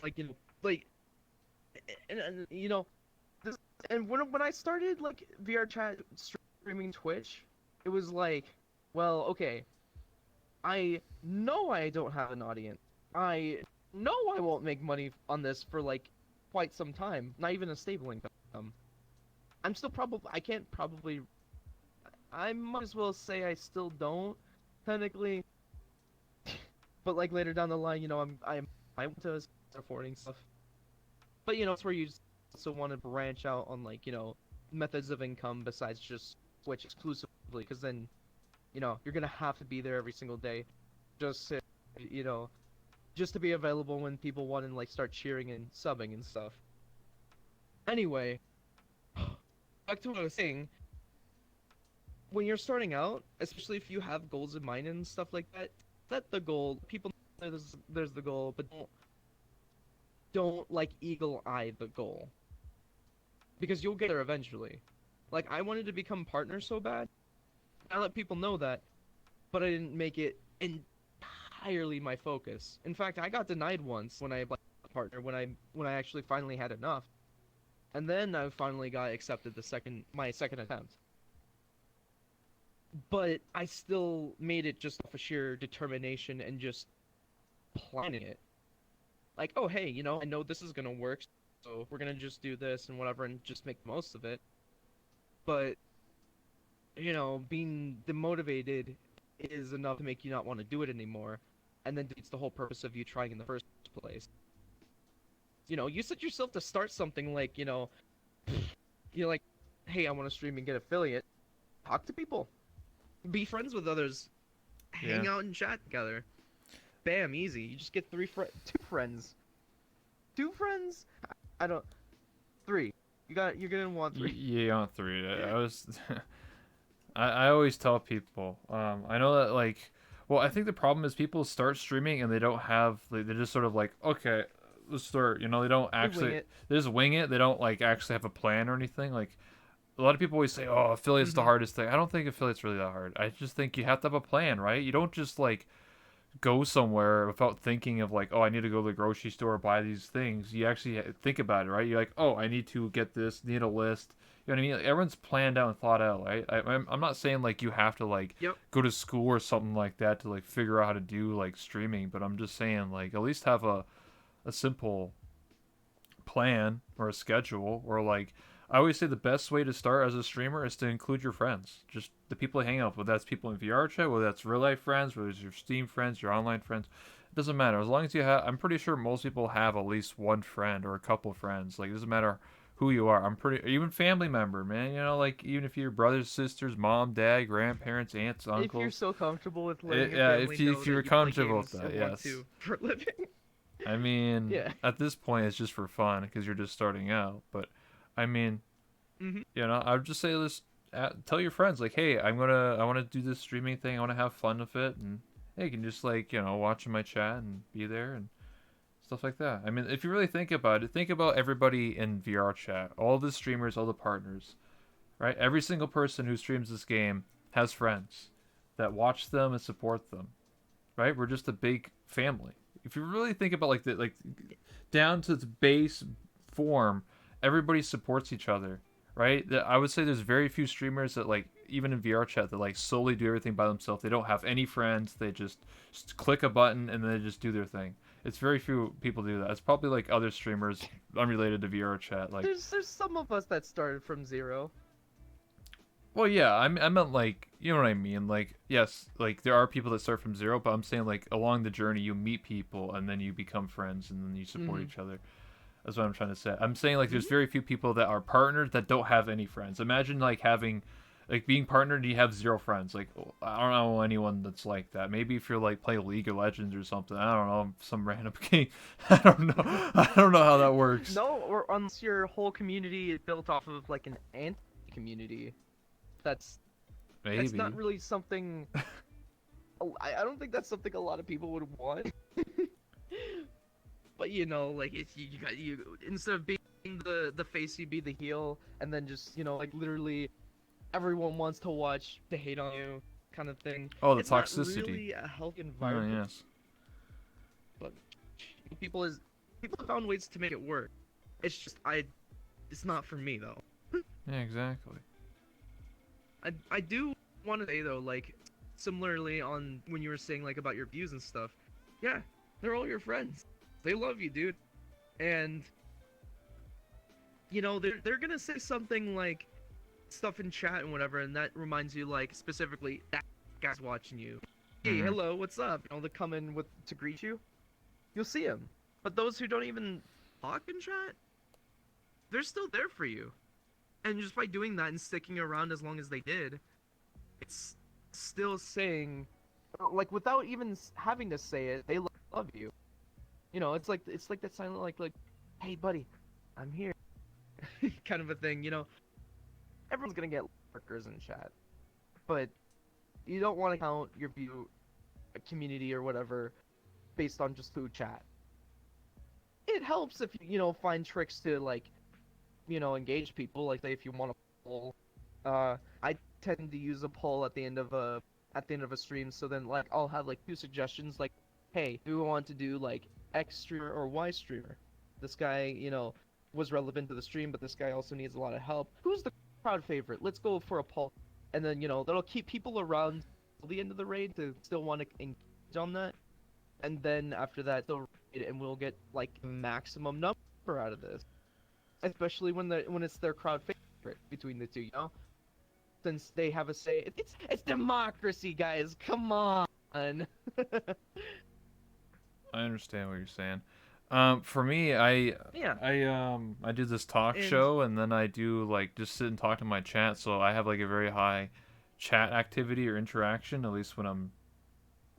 this, and when I started like VR chat streaming Twitch, it was like, well, okay, I know I don't have an audience. I know I won't make money on this for like quite some time, not even a stable income. I'm still probably I can't probably I might as well say I still don't technically, but like later down the line, I want to start affording stuff. But it's where you also want to branch out on like methods of income besides just Switch exclusively, because then you're gonna have to be there every single day, just to, you know just to be available when people want to like start cheering and subbing and stuff. Anyway, back to what I was saying. When you're starting out, especially if you have goals in mind and stuff like that, set the goal. People know there's the goal, but don't like eagle eye the goal, because you'll get there eventually. Like I wanted to become partner so bad. I let people know that, but I didn't make it entirely my focus. In fact, I got denied once when I applied for partner when I actually finally had enough, and then I finally got accepted my second attempt. But I still made it just off of sheer determination and just planning it. Like, oh hey, I know this is gonna work, so we're gonna just do this and whatever and just make the most of it. But being demotivated is enough to make you not want to do it anymore, and then defeats the whole purpose of you trying in the first place. You set yourself to start something like, you're like, hey, I want to stream and get affiliate. Talk to people. Be friends with others. Hang Yeah. out and chat together. Bam, easy. You just get two friends. Two friends? I don't. Three. You're gonna want three. Yeah, on three. I was. I always tell people. I know that like. Well, I think the problem is people start streaming and they don't have. Like, they're just sort of like, okay, let's start. They don't They wing actually. it. They just wing it. They don't like actually have a plan or anything. Like a lot of people always say, "Oh, affiliate's the Mm-hmm. hardest thing." I don't think affiliate's really that hard. I just think you have to have a plan, right? You don't just like go somewhere without thinking of like, oh, I need to go to the grocery store buy these things. You actually think about it, right? You're like, oh, I need to get this, need a list. You know what I mean? Like, everyone's planned out and thought out, right? I'm not saying like you have to like Yep. go to school or something like that to like figure out how to do like streaming, but I'm just saying like at least have a simple plan or a schedule, or like I always say the best way to start as a streamer is to include your friends, just the people you hang out with. Whether that's people in VR chat, whether that's real life friends, whether it's your Steam friends, your online friends. It doesn't matter as long as you have. I'm pretty sure most people have at least one friend or a couple of friends. Like it doesn't matter who you are. I'm pretty even family member, man. Like even if you're brothers, sisters, mom, dad, grandparents, aunts, If you're uncles. so comfortable with letting your Yeah, family know if you're that you play comfortable with games that, and want yes. to for a living. I mean, Yeah. at this point, it's just for fun because you're just starting out. But I mean, Mm-hmm. I would just say this: tell your friends, like, hey, I want to do this streaming thing. I want to have fun with it, and hey, you can just like, watch in my chat and be there and stuff like that. I mean, if you really think about it, think about everybody in VR chat, all the streamers, all the partners, right? Every single person who streams this game has friends that watch them and support them, right? We're just a big family. If you really think about like down to the base form, everybody supports each other, right? I would say there's very few streamers that like even in VR chat that like solely do everything by themselves. They don't have any friends. They just click a button and then they just do their thing. It's very few people do that. It's probably like other streamers unrelated to VR chat, like There's some of us that started from zero. well, yeah, I meant like, you know what I mean? Like, yes, like there are people that start from zero, but I'm saying like along the journey you meet people and then you become friends and then you support Mm-hmm. each other. That's what I'm trying to say. I'm saying like there's Mm-hmm. very few people that are partnered that don't have any friends. Imagine like having like being partnered and you have zero friends. Like I don't know anyone that's like that. Maybe if you're like play League of Legends or something. I don't know, some random game. I don't know. I don't know how that works. No, or unless your whole community is built off of like an anti-community. That's Maybe. not really something. I don't think that's something a lot of people would want. But like if you got you instead of being the face, you be the heel, and then just like literally everyone wants to watch to hate on you kind of thing. Oh, the It's not toxicity. really a healthy Oh, environment. yes. But people have found ways to make it work. It's just it's not for me though. Yeah, exactly. I do want to say though, like similarly on when you were saying like about your views and stuff, yeah, they're all your friends. They love you, dude, and they're gonna say something like, stuff in chat and whatever, and that reminds you like specifically that guy's watching you. Hey, Mhm. hello, what's up? You know, they come in with to greet you. You'll see him. But those who don't even talk in chat, they're still there for you. And just by doing that and sticking around as long as they did, it's still saying, like, without even having to say it, they love you. You know, it's like that silent like, hey buddy, I'm here, kind of a thing. You know, everyone's gonna get lurkers in chat, but you don't want to count your view, community or whatever, based on just who chat. It helps if you know find tricks to like you know engage people. Like say if you want to poll, I tend to use a poll at the end of a stream. So then like I'll have like two suggestions like, hey, do we want to do like X streamer or Y streamer? This guy you know was relevant to the stream, but this guy also needs a lot of help. Who's the crowd favorite? Let's go for a poll, and then you know that'll keep people around till the end of the raid to still want to engage on that. And then after that they'll raid and we'll get like maximum number out of this, especially when it's their crowd favorite between the two, you know, since they have a say. It's democracy, guys, come on. I understand what you're saying. For me, Yeah. I do this talk And show, and then I do like just sit and talk to my chat. So I have like a very high chat activity or interaction, at least when I'm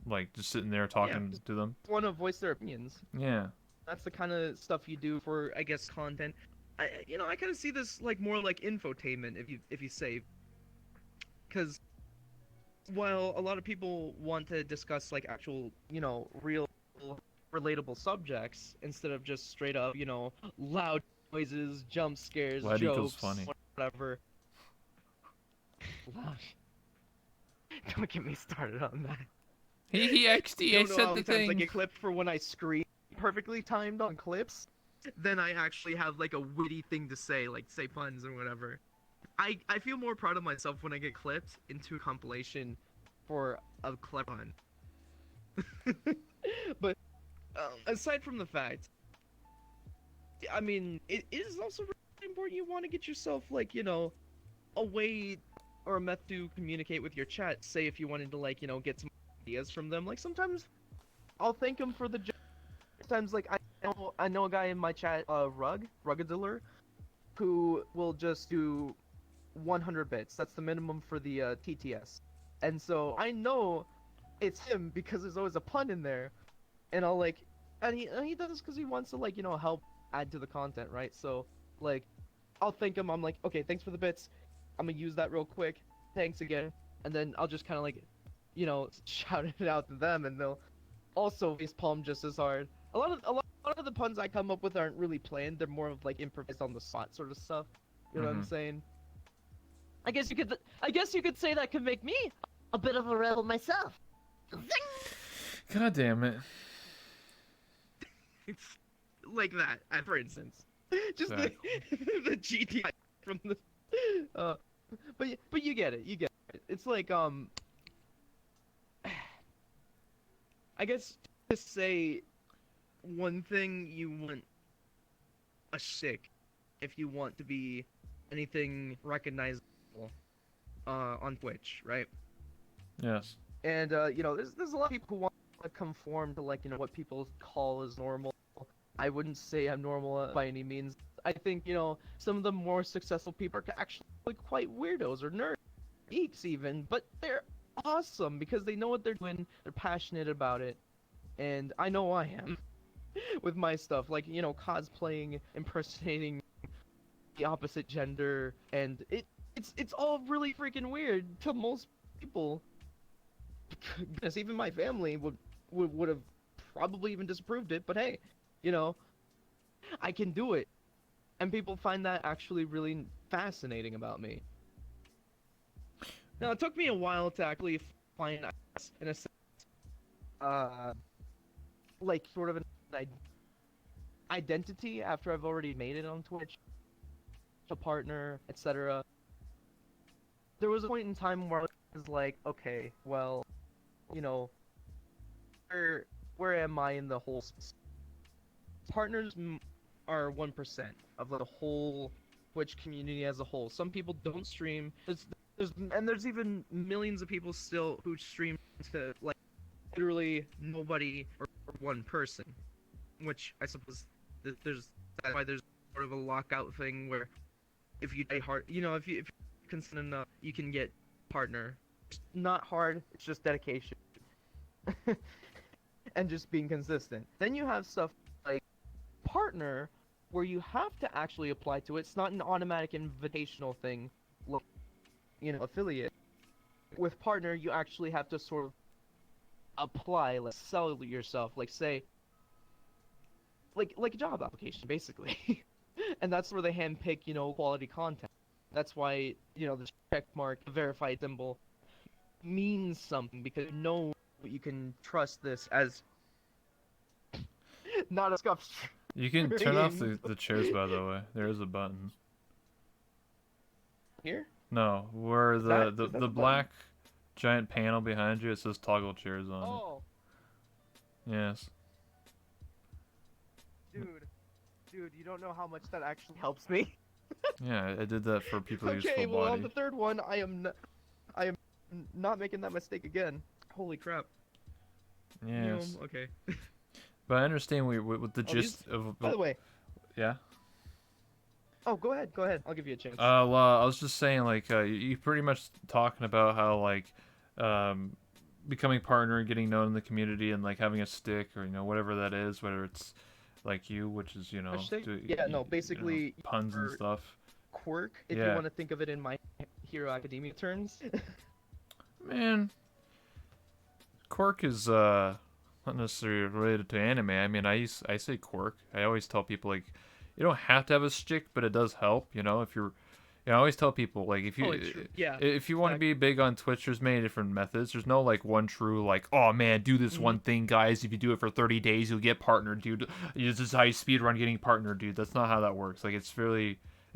like just sitting there yeah, talking just to them. want to voice their opinions. Yeah. That's the kind of stuff you do for I guess content. You know, I kind of see this like more like infotainment if you say, because while a lot of people want to discuss like actual, you know, real relatable subjects instead of just straight up, you know, loud noises, jump scares, Glad equals jokes, funny. whatever. Loud. Don't get me started on that. He You XD. I don't know said how the many times I thing. get clipped for when I scream perfectly timed on clips. Then I actually have like a witty thing to say, like say puns or whatever. I feel more proud of myself when I get clipped into a compilation for a clever pun. But aside from the fact, I mean, it is also really important you want to get yourself like you know a way or a method to communicate with your chat. Say if you wanted to like you know get some ideas from them. Like sometimes I'll thank them for the sometimes like I know a guy in my chat, Ruggediller, who will just do 100 bits. That's the minimum for the TTS. And so I know it's him because there's always a pun in there, and I'll like, and he does this because he wants to like you know help add to the content, right? So like, I'll thank him. I'm like, okay, thanks for the bits. I'm gonna use that real quick. Thanks again, and then I'll just kind of like, you know, shout it out to them, and they'll also face palm just as hard. A lot of the puns I come up with aren't really planned. They're more of like improvised on the spot sort of stuff. You know what I'm Hmm. saying? I guess you could say that could make me a bit of a rebel myself. Zing! God damn it. It's like that, for instance. Just Exactly. the GTI from the. Uh, but you get it. You get it. It's like I guess to say one thing you want a stick if you want to be anything recognizable on Twitch, right? Yes. And you know, there's a lot of people who want to conform to like you know what people call as normal. I wouldn't say I'm normal by any means. I think you know some of the more successful people are actually quite weirdos or nerds, geeks even, but they're awesome because they know what they're doing. They're passionate about it, and I know I am with my stuff, like you know cosplaying, impersonating the opposite gender, and it's all really freaking weird to most people. Goodness, even my family would have probably even disapproved it. But hey, you know, I can do it, and people find that actually really fascinating about me. Now, it took me a while to actually find, in a sense, uh, like sort of an identity after I've already made it on Twitch, a partner, etc. There was a point in time where I was like, okay, well, you know, where am I in the whole? Partners are 1% of the whole Twitch community as a whole. Some people don't stream. There's even millions of people still who stream to like literally nobody or one person, which I suppose that's why there's sort of a lockout thing where if you play hard, if you're consistent enough, you can get partner. It's not hard. It's just dedication and just being consistent. Then you have stuff like partner, where you have to actually apply to it. It's not an automatic invitational thing, like, affiliate. With partner, you actually have to sort of apply, like sell yourself, like say, like a job application, basically. And that's where they handpick, quality content. That's why, the check mark, the verified symbol, means something because you can trust this as not a scuff. You can turn off the chairs, by the way. There is a button. Here? No, where Is that the button? black giant panel behind you, it says toggle chairs on Oh, it. Yes. dude, you don't know how much that actually helps me. Yeah, I did that for people who use Okay, full well, on body. the third one, I am not making that mistake again. Holy crap. Yes. Okay. But I understand what the Oh, gist of. By the way, Yeah. oh, go ahead. I'll give you a chance. Well, I was just saying, like, you pretty much talking about how, like, becoming partner and getting known in the community and, like, having a stick or, whatever that is, whether it's, like you, which is, A stick? Yeah, no, basically, puns and your stuff. quirk, if you Yeah. want to think of it in My Hero Academia terms. Man, quirk is, not necessarily related to anime. I mean, I say quirk. I always tell people, like, you don't have to have a stick, but it does help, if you're. I always tell people, like, if you Yeah, if you want to be big on Twitch, there's many different methods. There's no, like, one true, like, oh man, do this one thing, guys. If you do it for 30 days, you'll get partnered, dude. This is how you speedrun getting partnered, dude. That's not how that works. Like, it's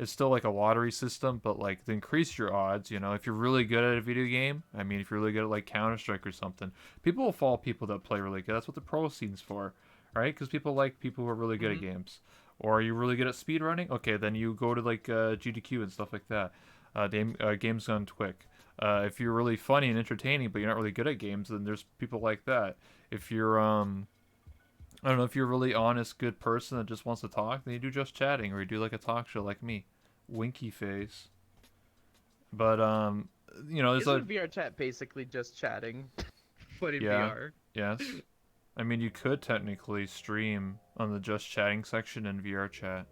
still like a lottery system, but, like, to increase your odds, if you're really good at a video game, I mean, if you're really good at, like, Counter-Strike or something, people will follow people that play really good. That's what the pro scene's for, right? Because people like people who are really good at games. Or are you really good at speedrunning? Okay, then you go to, like, GDQ and stuff like that. Games Gone Quick. If you're really funny and entertaining, but you're not really good at games, then there's people like that. If you're, I don't know, if you're a really honest, good person that just wants to talk, then you do just chatting, or you do, like, a talk show like me. Winky face. But, there's Isn't VR chat basically just chatting, but in Yeah. VR? Yes. I mean, you could technically stream on the just chatting section in VR chat.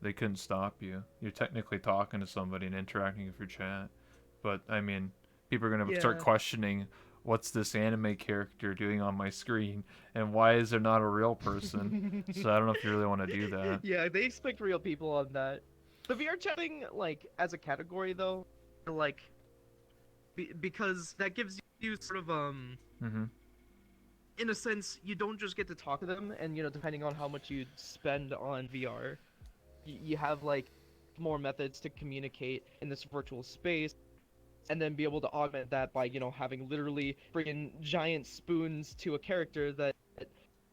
They couldn't stop you. You're technically talking to somebody and interacting with your chat. But, I mean, people are going to start Yeah. questioning, what's this anime character doing on my screen? And why is there not a real person? So I don't know if you really want to do that. Yeah, they expect real people on that. The VR chatting, like, as a category, though, like, because that gives you sort of, Mm-hmm. in a sense, you don't just get to talk to them, and, depending on how much you spend on VR, you have, like, more methods to communicate in this virtual space, and then be able to augment that by, having literally friggin' giant spoons to a character that,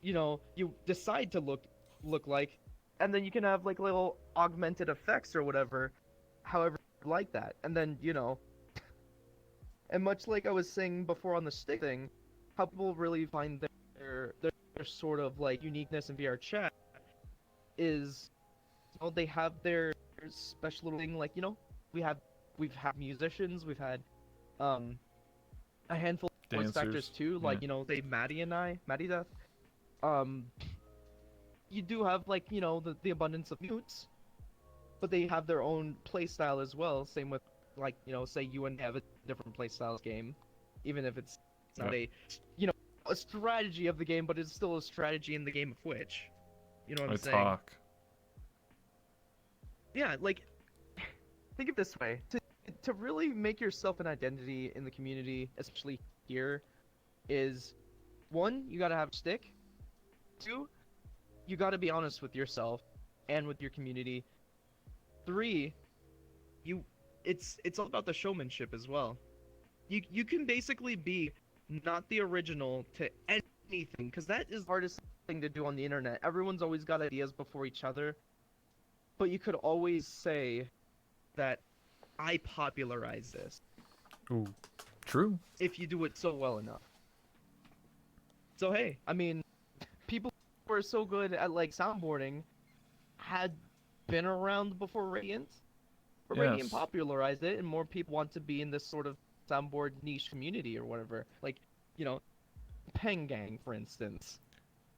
you decide to look like, and then you can have, like, little augmented effects or whatever, however you like that, and then, and much like I was saying before on the stick thing, how people really find their sort of, like, uniqueness in VR chat is, they have their special little thing, like, we've had musicians, we've had a handful of voice actors Dancers, too, like, say Maddie Death. You do have, like, the abundance of mutes, but they have their own play style as well. Same with, like, say you and have a different play styles game, even if it's not a strategy of the game, but it's still a strategy in the game of which. You know what I'm saying? talk. Yeah, like, think of it this way. To really make yourself an identity in the community, especially here, is, one, you gotta have a stick. Two, you gotta be honest with yourself and with your community. Three, it's all about the showmanship as well. You can basically be not the original to anything, because that is the hardest thing to do on the internet. Everyone's always got ideas before each other, but you could always say, that I popularize this Ooh, true. if you do it so well enough. So hey, I mean, people who are so good at like soundboarding had been around before Radiant, but Radiant Yes. popularized it, and more people want to be in this sort of soundboard niche community or whatever. Like, you know, Peng Gang, for instance.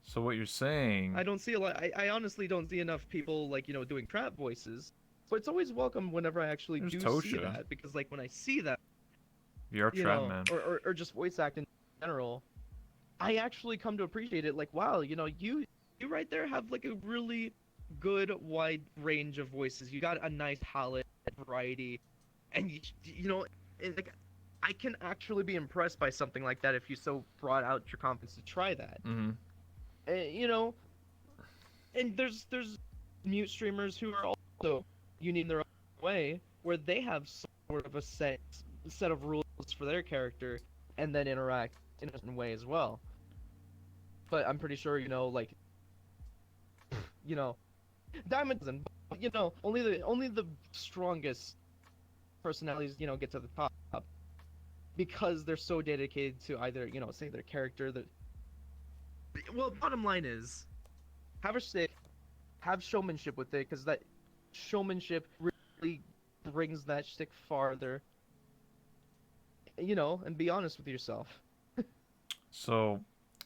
So what you're saying? I don't see a lot. I honestly don't see enough people like doing trap voices. But it's always welcome whenever I actually There's do see Tosha. that, because like when I see that, VR trap man. or just voice act in general, I actually come to appreciate it. Like, wow, you right there have like a really good wide range of voices. You got a nice palette, variety, and and like I can actually be impressed by something like that if you so brought out your confidence to try that. Mm-hmm. You know, and there's mute streamers who are also unique in their own way, where they have sort of a set of rules for their character, and then interact in a certain way as well. But I'm pretty sure like you know Diamond doesn't. But, only the strongest personalities get to the top because they're so dedicated to either say their character. Well, bottom line is have a stick, have showmanship with it, because that showmanship really brings that stick farther. And be honest with yourself. So,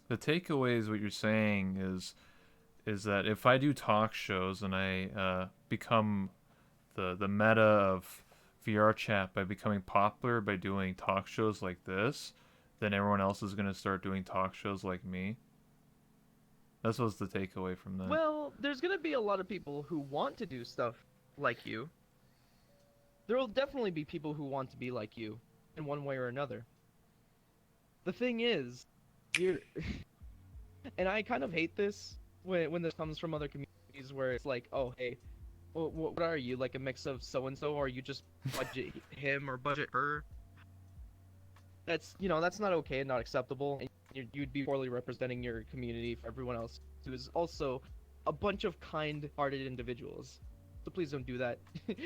the takeaway is what you're saying is that if I do talk shows and I become the meta of VR chat by becoming popular by doing talk shows like this, then everyone else is gonna start doing talk shows like me. That's what's the takeaway from that. Well, there's gonna be a lot of people who want to do stuff like you. There will definitely be people who want to be like you in one way or another. The thing is, you're and I kind of hate this when this comes from other communities where it's like, oh hey, what are you, like a mix of so and so, or are you just budget him or budget her? That's not okay and not acceptable, and you'd be poorly representing your community for everyone else who is also a bunch of kind-hearted individuals. So please don't do that.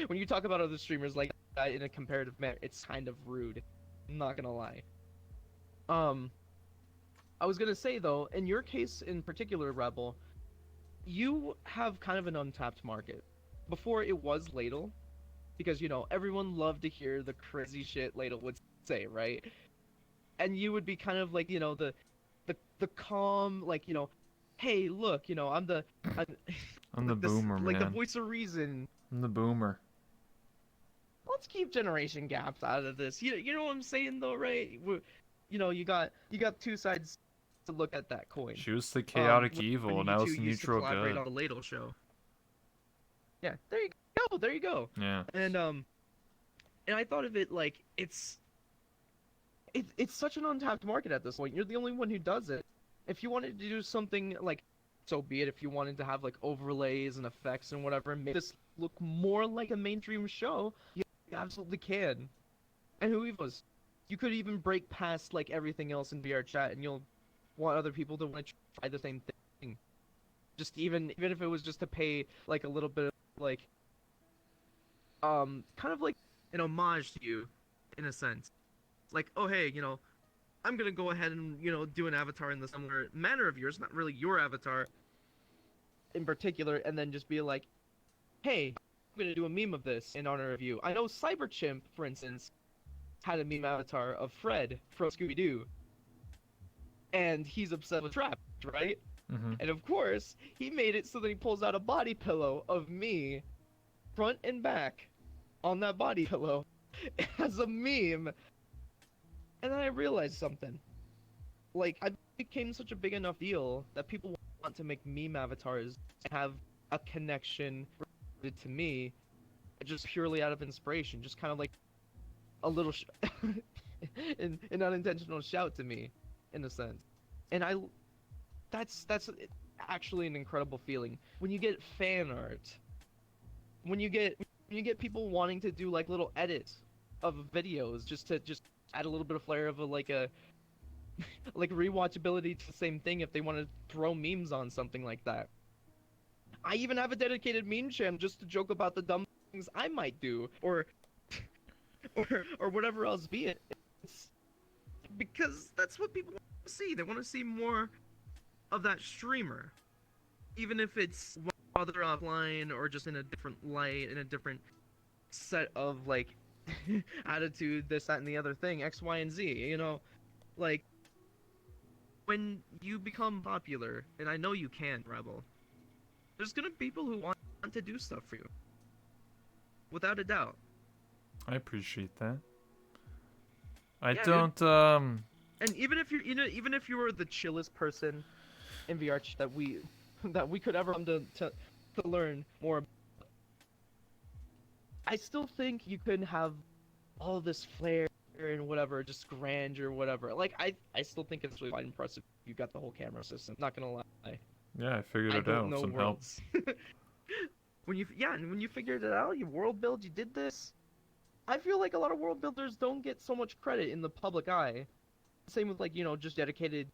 When you talk about other streamers like that in a comparative manner, it's kind of rude. I'm not gonna lie. I was gonna say though, in your case in particular, Rebel, you have kind of an untapped market. Before it was Ladle, because everyone loved to hear the crazy shit Ladle would say, right? And you would be kind of like the calm, like hey look, I'm I'm the like this, boomer, like the man. voice of reason. I'm the boomer. Let's keep generation gaps out of this. You know what I'm saying though, right? You got two sides to look at that coin. She was the chaotic When evil, and you I two was the used to neutral collaborate good. on the Ladle show. Yeah, there you go. There you go. Yeah. And I thought of it like it's such an untapped market at this point. You're the only one who does it. If you wanted to do something like, so be it. If you wanted to have like overlays and effects and whatever, and make this look more like a mainstream show, you absolutely can. And who knows? You could even break past like everything else in VR chat, and you'll want other people to want to try the same thing. Just even if it was just to pay like a little bit of like kind of like an homage to you, in a sense. Like, oh hey, I'm gonna go ahead and do an avatar in the similar manner of yours, not really your avatar in particular, and then just be like, hey, I'm gonna do a meme of this in honor of you. I know Cyberchimp, for instance, had a meme avatar of Fred from Scooby Doo, and he's obsessed with Trap, right? Mm-hmm. And of course, he made it so that he pulls out a body pillow of me, front and back, on that body pillow, as a meme. And then I realized something. Like, I became such a big enough deal that people want to make meme avatars and have a connection related to me, just purely out of inspiration, just kind of like a little an unintentional shout to me, in a sense. And that's actually an incredible feeling when you get fan art, when you get people wanting to do like little edits of videos just to add a little bit of flair of like rewatchability to the same thing if they want to throw memes on something like that. I even have a dedicated meme channel just to joke about the dumb things I might do, or or whatever else be it. It's because that's what people want to see. They want to see more of that streamer, even if it's while they're offline or just in a different light, in a different set of like attitude, this, that, and the other thing, X, Y, and Z. You know, like when you become popular, and I know you can, Rebel. There's gonna be people who want to do stuff for you, without a doubt. I appreciate that. I Yeah, don't And even if even if you were the chillest person in VR that we could ever come to learn more, I still think you can have all this flair and whatever, just grandeur, whatever. Like I still think it's really quite impressive. You got the whole camera system. Not gonna lie. yeah, I figured I it don't out know somehow. worlds. And when you figured it out, you world build, you did this. I feel like a lot of world builders don't get so much credit in the public eye. Same with like, just dedicated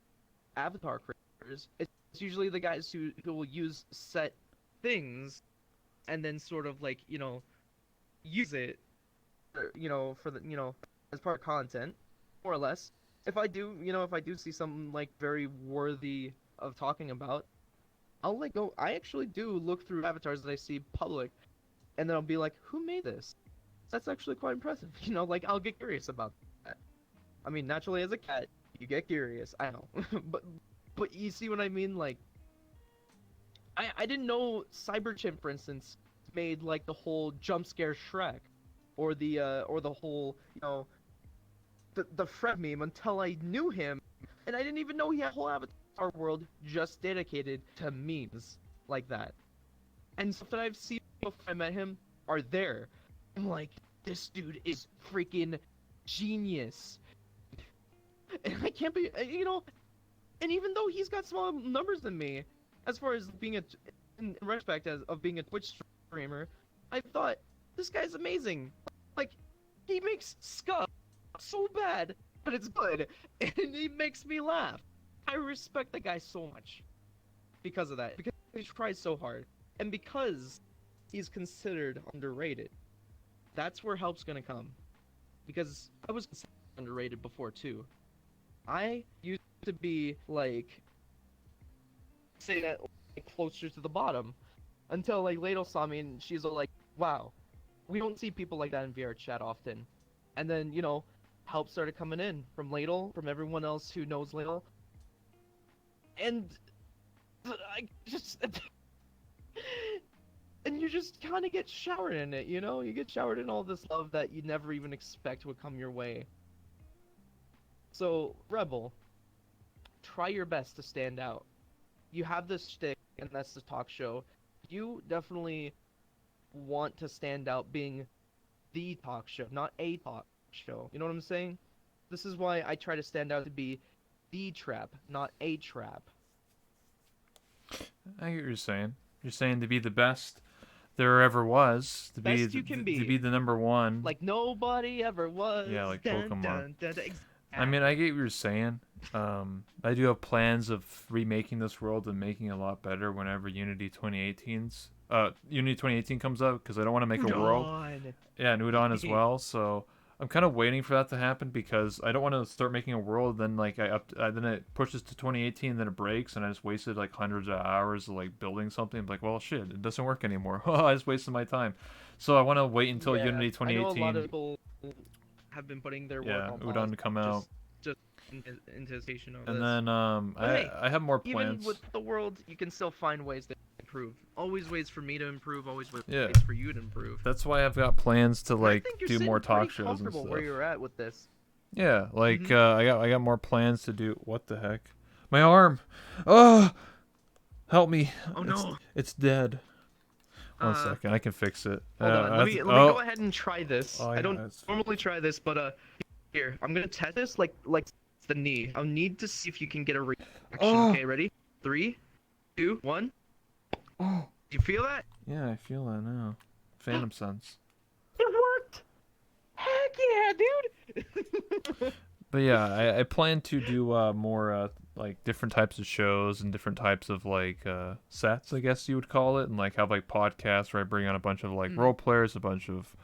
avatar creators. It's usually the guys who will use set things and then sort of like, use it for the, as part of content, more or less. If I do, if I do see something like very worthy of talking about, I'll like go. I actually do look through avatars that I see public, and then I'll be like, who made this? That's actually quite impressive. Like I'll get curious about that. I mean, naturally as a cat, you get curious. I know, but you see what I mean? Like, I didn't know Cyberchimp, for instance, made like the whole jump scare Shrek, or the whole the Fred meme until I knew him, and I didn't even know he had a whole avatar world just dedicated to memes like that. And stuff that I've seen before I met him are there. I'm like, this dude is freaking genius. And I can't be, and even though he's got smaller numbers than me, as far as being in respect of being a Twitch streamer, I thought, this guy's amazing. Like, he makes scuff so bad, but it's good, and he makes me laugh. I respect the guy so much because of that, because he tries so hard, and because he's considered underrated. That's where help's gonna come, because I was considered underrated before too. I used to be like, say that like, closer to the bottom, until like Ladle saw me and she's all like, "Wow, we don't see people like that in VR chat often." And then help started coming in from Ladle, from everyone else who knows Ladle, and I just and you just kind of get showered in it, you get showered in all this love that you never even expect would come your way. So Rebel, try your best to stand out. You have this shtick, and that's the talk show. You definitely want to stand out being the talk show, not a talk show. You know what I'm saying? This is why I try to stand out to be the trap, not a trap. I get what you're saying. You're saying to be the best there ever was, to Best you can be. to be the number one. Like nobody ever was. Yeah, like Dun, Pokemon. dun, dun, dun. I mean, I get what you're saying. I do have plans of remaking this world and making it a lot better whenever Unity 2018 comes out, because I don't want to make a world. Yeah, and Udon as well. So I'm kind of waiting for that to happen, because I don't want to start making a world, then like then it pushes to 2018, then it breaks, and I just wasted like hundreds of hours of like building something. I'm like, well, shit, it doesn't work anymore. I just wasted my time. So I want to wait until Unity 2018. I know a lot of people have been putting their work on Udon to come out. Just in anticipation of and this. then I have more plans. Even with the world, you can still find ways to improve. Always ways for me to improve. Always ways for you to improve. That's why I've got plans to like do more talk shows and comfortable stuff. where you're at with this. Yeah, like I got more plans to do. What the heck? My arm! Oh, help me! Oh no! It's dead. One second, I can fix it. Hold on, let me go ahead and try this. Oh, I don't normally try this, but here I'm gonna test this like the knee. I'll need to see if you can get a reaction. Okay, ready? 3, 2, 1. Oh. You feel that? Yeah, I feel that now. Phantom sense. It worked! Heck yeah, dude! But yeah, I plan to do more like different types of shows and different types of like sets, I guess you would call it, and like have like podcasts where I bring on a bunch of like role players, a bunch of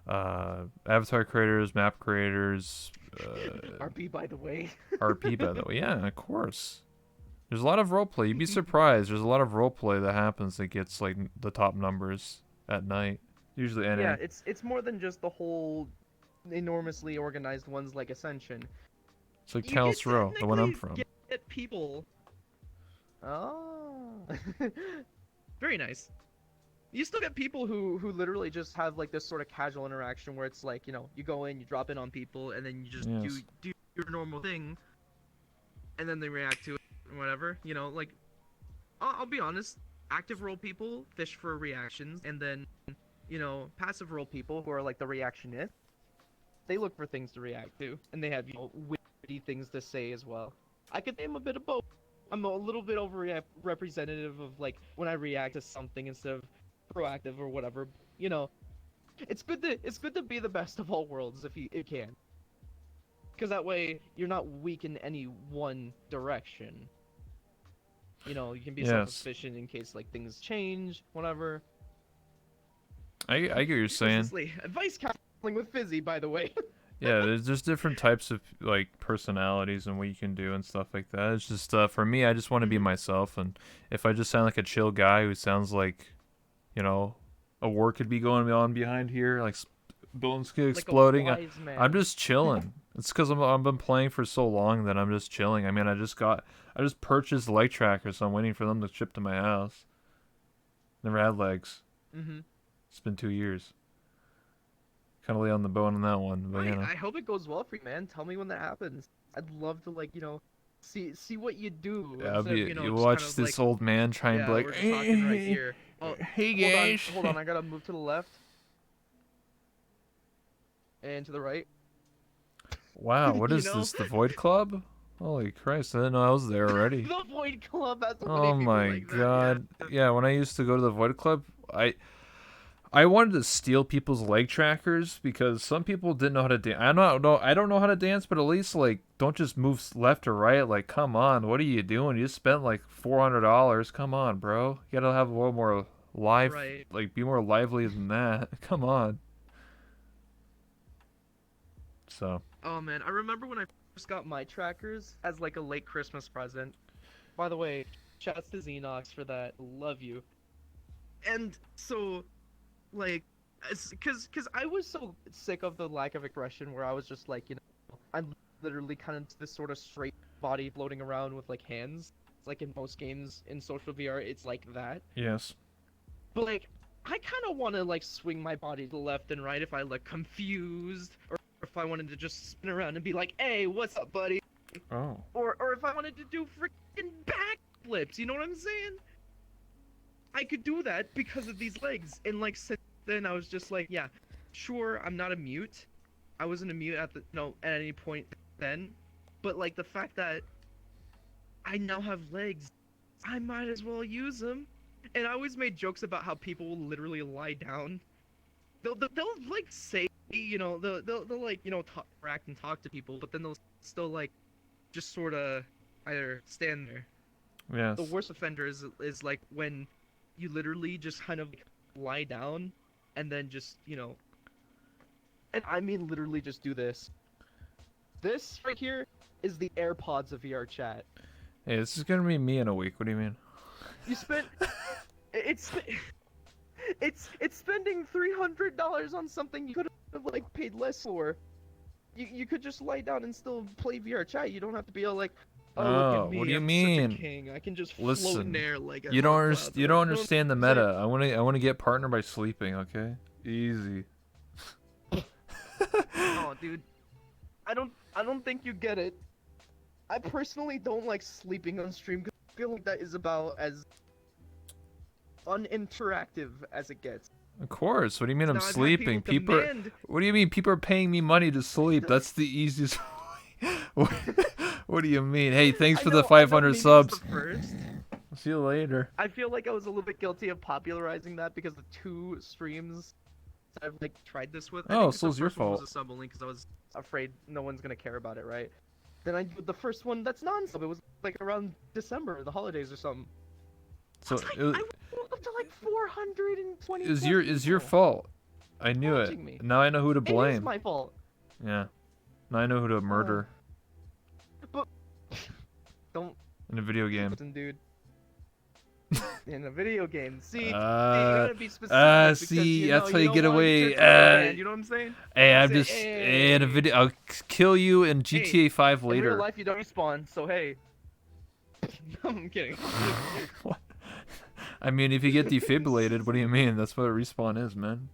avatar creators, map creators, RP, by the way. RP by the way. Yeah, of course. There's a lot of roleplay. You'd be surprised. There's a lot of roleplay that happens that gets like the top numbers at night. Usually NA. Yeah, it's more than just the whole enormously organized ones like Ascension. It's like You get Talos Row, the one I'm from. get people. Oh. Very nice. You still get people who literally just have like this sort of casual interaction where it's like, you go in, you drop in on people, and then you just Yes. do your normal thing, and then they react to it or whatever. Like I'll be honest, active role people fish for reactions, and then passive role people who are like the reactionists, they look for things to react to, and they have witty things to say as well. I could name a bit of both. I'm a little bit over representative of like when I react to something instead of proactive or whatever. It's good to be the best of all worlds if you can, because that way you're not weak in any one direction. You can be Yes. self-sufficient in case like things change, whatever. I get what you're saying. Honestly, advice counseling with Fizzy, by the way. Yeah, there's just different types of like personalities and what you can do and stuff like that. It's just for me, I just want to be myself, and if I just sound like a chill guy who sounds like, a war could be going on behind here, like buildings could exploding. Like a wise man. I'm just chilling. It's because I've been playing for so long that I'm just chilling. I mean, I just purchased leg trackers, so I'm waiting for them to ship to my house. Never had legs. Mm-hmm. It's been 2 years. Kind of lay on the bone on that one, but I hope it goes well for you, man. Tell me when that happens. I'd love to see what you do. Yeah, instead of, you just watch kind of, this old man try and yeah, be like, we're just talking right here. Oh, hey guys. Hold on, I gotta move to the left. And to the right. Wow, what You is know? this? The Void Club? Holy Christ, I didn't know I was there already. The Void Club has so Oh many people my like that, god. Yeah, when I used to go to the Void Club, I wanted to steal people's leg trackers because some people didn't know how to dance. I don't know how to dance, but at least like don't just move left or right. Like, come on, what are you doing? You just spent like $400. Come on, bro. You gotta have a little more live, Right. like be more lively than that. Come on. So. Oh man, I remember when I first got my trackers as like a late Christmas present. By the way, shouts to Xenox for that. Love you. And so, like, cause I was so sick of the lack of aggression where I was just like, I'm literally kind of this sort of straight body floating around with like hands. It's like in most games in social VR, it's like that. Yes. But like, I kind of want to like swing my body to the left and right if I look confused, or if I wanted to just spin around and be like, "Hey, what's up, buddy?" Oh. Or if I wanted to do freaking backflips, you know what I'm saying? I could do that because of these legs. And like since then, I was just like, yeah, sure, I'm not a mute. I wasn't a mute at any point then, but like the fact that I now have legs, I might as well use them. And I always made jokes about how people will literally lie down. They'll like say, they'll like, interact and talk to people, but then they'll still like just sort of either stand there. Yes. The worst offender is like when you literally just kind of like, lie down and then just, and I mean literally just do this. This right here is the AirPods of VR chat. Hey, this is gonna be me in a week. What do you mean? You spent it's spending $300 on something you could have like paid less for. You could just lie down and still play VR chat. You don't have to be all like, oh, look at me, what do you I'm mean? such a king. I can just float in there like a You don't hot understand. cloud." You don't Like, understand the it's like- meta. I want to get partner by sleeping. Okay, easy. Oh, dude, I don't think you get it. I personally don't like sleeping on stream because I feel like that is about as uninteractive as it gets. Of course. What do you mean I'm Now, I've had sleeping? People. demand- What do you mean people are paying me money to sleep? That's the easiest. What do you mean? Hey, thanks I for know- the I know 500 maybe it's subs. the first. See you later. I feel like I was a little bit guilty of popularizing that because the 2 streams I've like tried this with. I Oh, think so the it's your first one was fault. a sub only because I was afraid no one's gonna care about it, right? Then I do the first one that's non-sub. It was like around December, the holidays or something. So It's like, it, I woke up to like 420 is plus your people fault. I knew it. watching me. Now I know who to It is blame. my fault. Yeah. Now I know who to murder But don't in a video game. listen, dude. In a video game. See, you Uh, gotta be specific because see, you know that's how you you don't get want away. your band, you know what I'm saying? Hey, I'm Say, just in a hey. video. I'll kill you in GTA 5 In real later. life, you don't respawn, so hey. I'm kidding. What? I mean, if you get defibrillated, what do you mean? That's what a respawn is, man.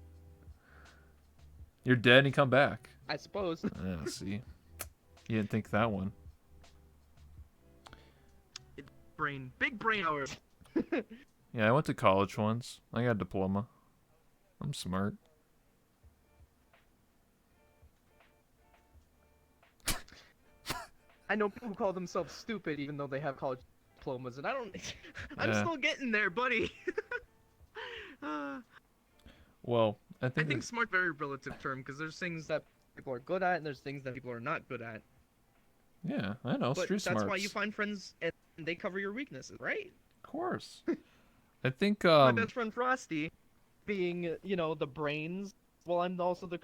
You're dead and you come back. I suppose. Yeah, see, you didn't think that one. Big brain hour. Yeah, I went to college once. I got a diploma. I'm smart. I know people who call themselves stupid even though they have college diplomas, and I don't. I'm Yeah. still getting there, buddy. Well, I I think think smart very relative term because there's things that people are good at and there's things that people are not good at. yeah, I know. But Street that's smarts. why you find friends and they cover your weaknesses, right? Of course. I think My best friend Frosty, being the brains. Well, I'm also the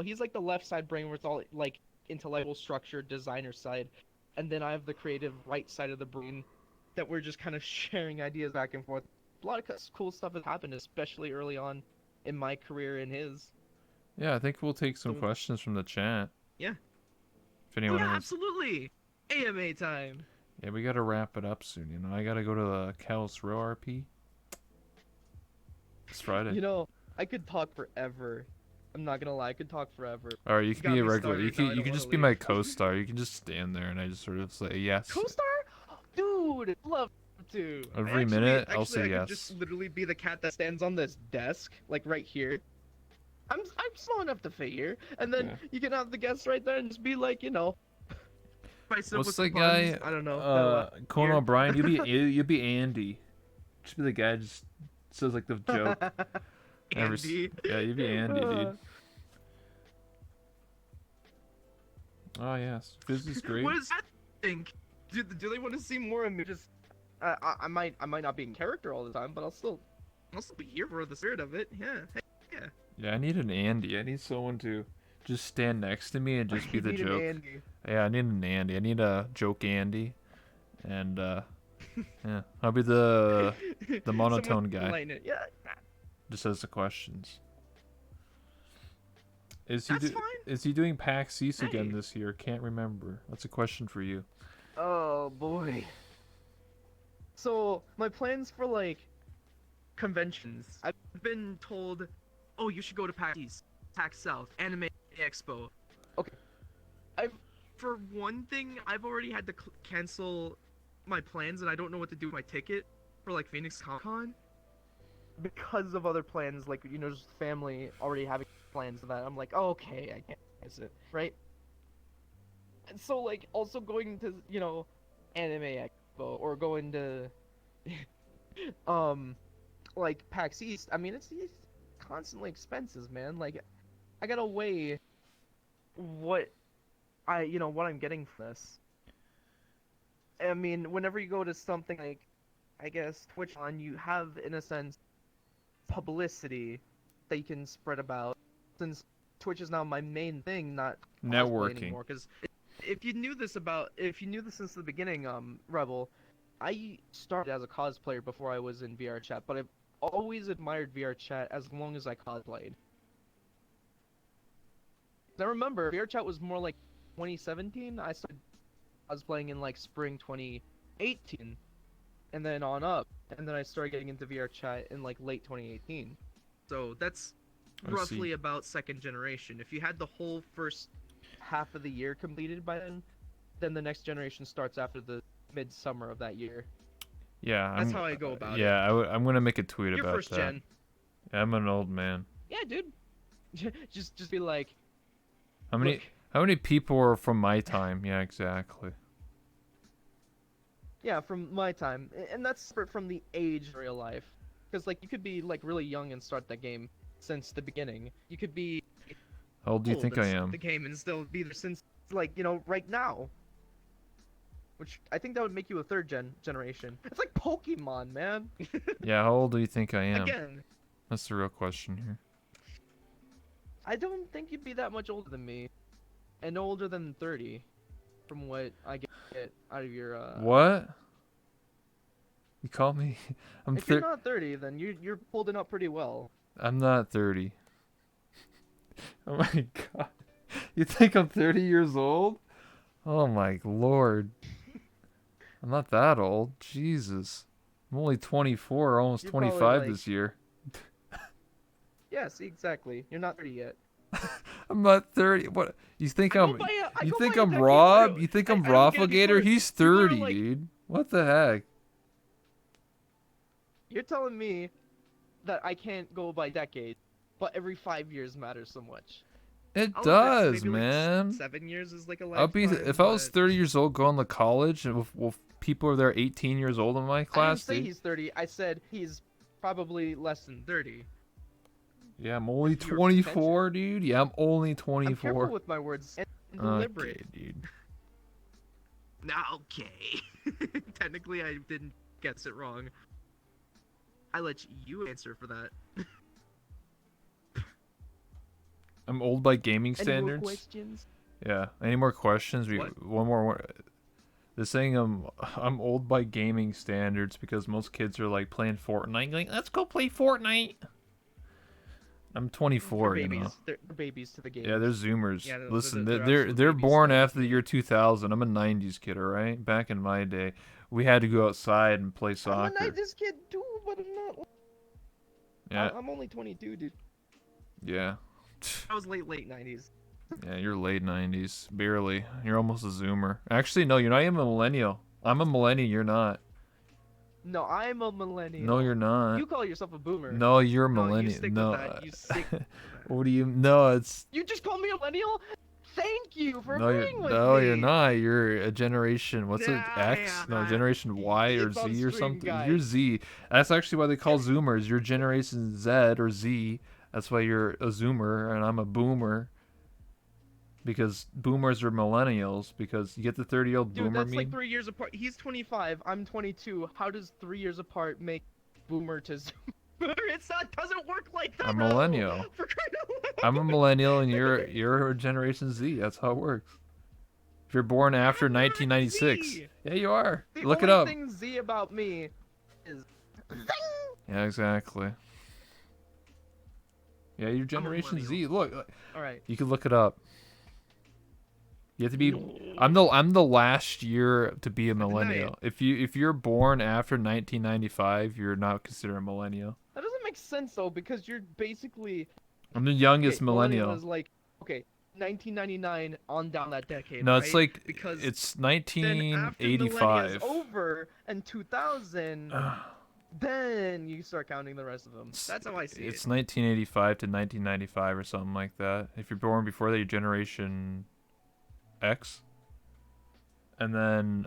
he's like the left side brain where it's all like intellectual structure, designer side, and then I have the creative right side of the brain that we're just kind of sharing ideas back and forth. A lot of cool stuff has happened, especially early on in my career and his. yeah, I think we'll take some So- questions from the chat. Yeah. If anyone has. Absolutely. AMA time. Yeah, we gotta wrap it up soon. You know, I gotta go to the Callus Row RP. It's Friday. I could talk forever. I'm not gonna lie, I could talk forever. All right, you can got be a me regular. started, You now can I you don't can wanna just be leave. my co-star. You can just stand there and I just sort of say yes. Co-star? Dude, love to. Every minute, I'll actually, say I yes. could just literally be the cat that stands on this desk, like right here. I'm small enough to fit here, and then Yeah. you can have the guests right there and just be like, What's the guy? I don't know. Conan here. O'Brien. You be Andy. Just be the guy who just says like the joke. Andy. Yeah, you be Andy, dude. Oh yes, Fizzy's great. What does that think? Do they want to see more of me? Just, I might not be in character all the time, but I'll still be here for the spirit of it. Yeah. Hey, Yeah, I need an Andy. I need someone to just stand next to me and just be I the need an joke. Andy. Yeah, I need an Andy. I need a joke Andy, and yeah, I'll be the monotone Someone guy. enlighten it. Yeah. Just as the questions. That's fine. Is he doing PAX East again Hey. this year? Can't remember. That's a question for you. Oh boy. So my plans for like conventions. I've been told, oh, you should go to PAX East, PAX South, Anime Expo. Okay. For one thing, I've already had to cancel my plans, and I don't know what to do with my ticket for like Phoenix Comic Con because of other plans, like just family already having plans for that. I'm like, oh, okay, I can't miss it, right? And so like also going to Anime Expo or going to like PAX East. I mean, it's constantly expenses, man. Like I gotta weigh what what I'm getting from this. I mean, whenever you go to something like, I guess, TwitchCon, you have, in a sense, publicity that you can spread about. Since Twitch is now my main thing, not cosplay Networking. anymore. Because if you knew this since the beginning, Rebel, I started as a cosplayer before I was in VR chat, but I've always admired VR chat as long as I cosplayed. I remember VR chat was more like 2017. I started cosplaying in like spring 2018, and then on up, and then I started getting into VR chat in like late 2018. So that's I roughly see. about second generation. If you had the whole first half of the year completed by then the next generation starts after the midsummer of that year. Yeah, That's how I go about it. Yeah, I'm gonna make a tweet Your about first that. gen. I'm an old man. Yeah, dude. just be like, How many look, how many people are from my time? Yeah, exactly. yeah, from my time, and that's separate from the age in real life. Because like you could be like really young and start that game since the beginning. You could be How old do you old think and I start am? the game and still be there since like right now. which I think that would make you a generation. It's like Pokemon, man. Yeah, how old do you think I am? Again, That's the real question here. I don't think you'd be that much older than me, and no older than 30, from what I get out of your. What? You call me? I'm If you're not 30, then you're holding up pretty well. I'm not 30. Oh my god. You think I'm 30 years old? Oh my lord. I'm not that old. Jesus. I'm only 24, almost You're probably 25 like- this year. Yeah, see, exactly. You're not 30 yet. I'm not 30. What? You think I go I'm by a- I You go think by a I'm decade, Rob? too. You think I I'm don't get it Rafflegator? before. He's People are 30, like- dude. What the heck? You're telling me that I can't go by decade, but every 5 years matters so much. It I'll admit does, maybe, like, man. 7 years is like a I'll be lifetime. if I was but 30 years old going to college and with people are there 18 years old in my I didn't class, say dude. he's 30. I said he's probably less than 30. Yeah, I'm only if you were 24, dude. Yeah, I'm only I'm 24. careful with my words and deliberate. Okay, dude. Okay. Technically, I didn't guess it wrong. I let you answer for that. I'm old by gaming Any more standards. questions? Yeah. Any more questions? What? One more. They're saying I'm old by gaming standards because most kids are like playing Fortnite. Like, let's go play Fortnite. I'm 24, They're you babies. know. They're babies to the game. Yeah, they're Zoomers. Yeah, they're- Listen, they're they're absolute they're babies born to the after the game. year 2000. I'm a 90s kid, all right. Back in my day, we had to go outside and play I'm soccer. a 90s kid too, but I'm not. Yeah, I'm only 22, dude. yeah, I was late 90s. yeah. You're late 90s, barely. You're almost a Zoomer. Actually, no, you're not even a millennial. I'm a millennial. You're not. No, I'm a millennial. No, you're not. You call yourself a boomer. No, you're a No, millennial. you stick No. with that. You stick with that. What do you? No, it's You just called me a millennial? Thank you for no, agreeing with no, me. you're not. You're a generation. What's it? Nah, X? yeah, No, nah. generation Y or Keep on Z or stream, something. guys. You're Z. That's actually why they call Zoomers. You're generation Z or Z. That's why you're a Zoomer and I'm a Boomer. Because Boomers are millennials. Because you get the 30-year-old Dude, Boomer that's meme. like 3 years apart. He's 25. I'm 22. How does 3 years apart make boomer to zoomer? It's not. Doesn't work like that. I'm bro. millennial. For crying out loud. I'm a millennial and you're a generation Z. That's how it works. If you're born after I'm not 1996. Z. Yeah, you are. The Look it only up. thing Z about me is. Yeah, exactly. Yeah, you're Generation Z. Look, All right. you can look it up. You have to be. I'm the last year to be a millennial. If you're born after 1995, you're not considered a millennial. That doesn't make sense though, because you're basically. I'm the youngest Okay, millennial. is like, okay, 1999 on down that decade. No, right? it's like because it's then after millennia 1985. is over and 2000, then you start counting the rest of them. That's how I see It's it. 1985 to 1995 or something like that. If you're born before that, you're Generation X. And then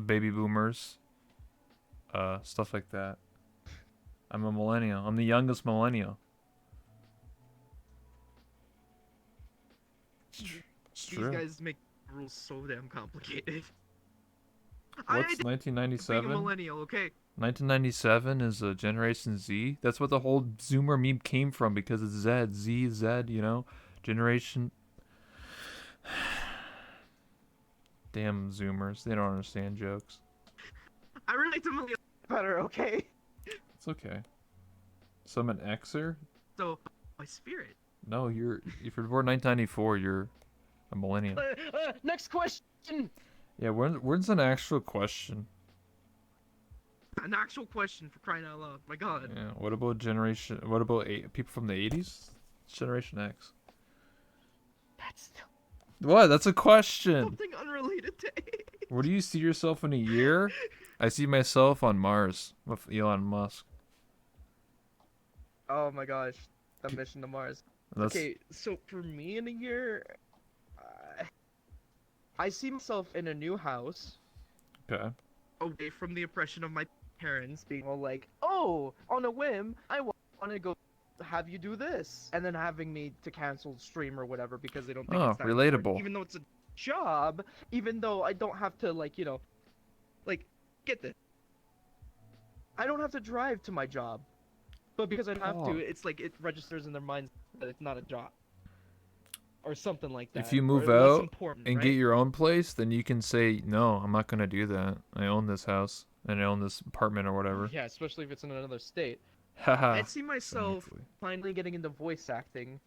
baby boomers, stuff like that. I'm a millennial. I'm the youngest millennial. It's These true. guys make rules so damn complicated. What's being a 1997? millennial, okay? 1997 is a Generation Z. That's what the whole Zoomer meme came from because it's Z, Z, Z, you know? Generation. Damn Zoomers. They don't understand jokes. I relate to millennials better, okay? It's okay. So I'm an Xer? So, my spirit. No, if you're born 1994, you're a millennial. Next question. Yeah, where's an actual question? An actual question for crying out loud. My God. Yeah, what about people from the 80s? It's Generation X. That's What? That's a question. something unrelated to age. Where do you see yourself in a year? I see myself on Mars with Elon Musk. Oh my gosh, the mission to Mars. That's, Okay, so for me in a year, I see myself in a new house, okay. away from the oppression of my parents, being all like, "Oh, on a whim, I want to go have you do this," and then having me to cancel stream or whatever because they don't think Oh, it's that relatable. important, even though it's a job, even though I don't have to like, like get this. I don't have to drive to my job, but because I have to, Oh. it's like it registers in their minds that it's not a job or something like If that, you or move less out important, and get right? your own place, then you can say, no, I'm not going to do that. I own this house and I own this apartment or Oh whatever. yeah, especially if it's in another state. I Haha. see myself Exactly. finally getting into voice acting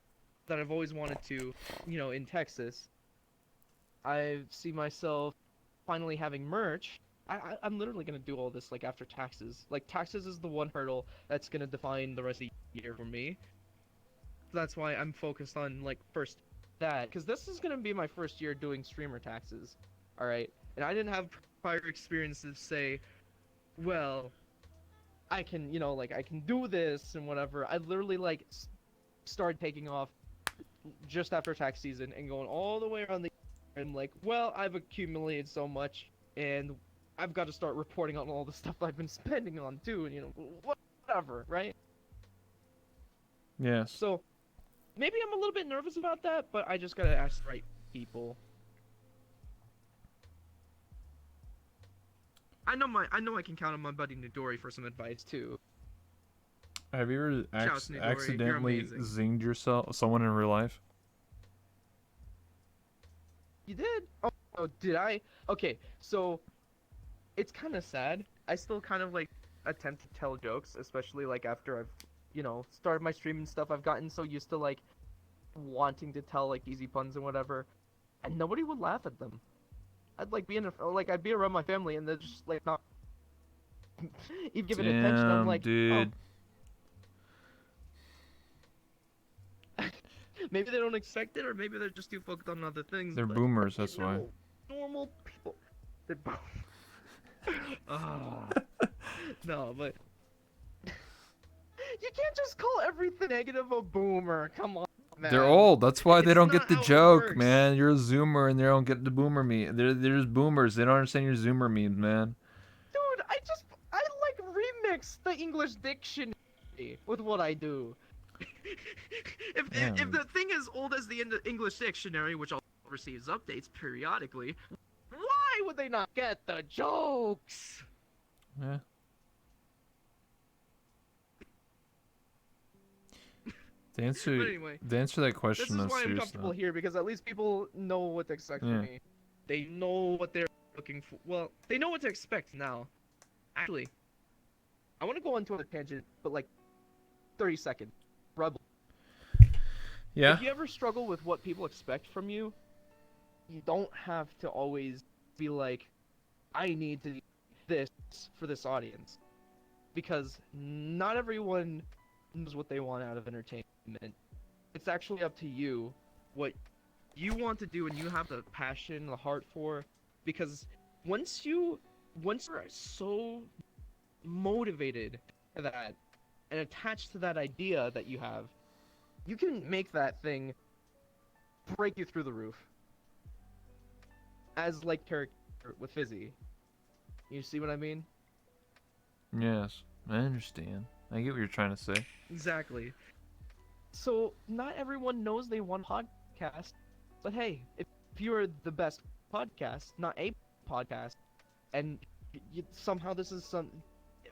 that I've always wanted to, in Texas. I see myself finally having merch. I'm literally gonna do all this like after taxes. Like taxes is the one hurdle that's gonna define the rest of the year for me. That's why I'm focused on like first that, because this is gonna be my first year doing streamer taxes. All right, and I didn't have prior experience to say, well, I can, like I can do this and whatever. I literally like started taking off just after tax season and going all the way around the year. And like, well, I've accumulated so much, and I've got to start reporting on all the stuff I've been spending on too, and whatever, right? Yes. So maybe I'm a little bit nervous about that, but I just gotta ask the right people. I know I can count on my buddy Nidori for some advice too. Have you ever Shouts Nidori, you're accidentally amazing. zinged someone in real life? You did? Oh, did I? Okay, so it's kind of sad. I still kind of like attempt to tell jokes, especially like after I've, started my stream and stuff. I've gotten so used to like wanting to tell like easy puns and whatever, and nobody would laugh at them. I'd like I'd be around my family and they're just like not even giving attention. I'm Damn, like, oh, dude. maybe they don't expect it, or maybe they're just too focused on other things. They're But boomers, that's why. normal people, they're both. Ah, no, but you can't just call everything negative a boomer. Come on, man. They're old. That's why they It's don't get not the how it joke, works. man. You're a zoomer and they don't get the boomer meme. They're just boomers. They don't understand your zoomer memes, man. Dude, I like remix the English dictionary with what I do. If Damn. the thing is old as the English dictionary, which also receives updates periodically, why would they not get the jokes? Yeah. The answer, But anyway, the answer to that this question is is why I'm serious comfortable though. here, because at least people know what to expect Yeah. from me. They know what they're looking for. Well, they know what to expect now. Actually, I want to go on to a tangent, but like 30 seconds. Rebel. Yeah. If you ever struggle with what people expect from you, you don't have to always be like, I need to do this for this audience. Because not everyone knows what they want out of entertainment. It's actually up to you what you want to do and you have the passion, the heart for. Because once you're so motivated to that and attached to that idea that you have, you can make that thing break you through the roof. As like character with Fizzy. You see what I mean? Yes. I understand. I get what you're trying to say. Exactly. So not everyone knows they want a podcast, but hey, if you're the best podcast, not a podcast, and somehow this is some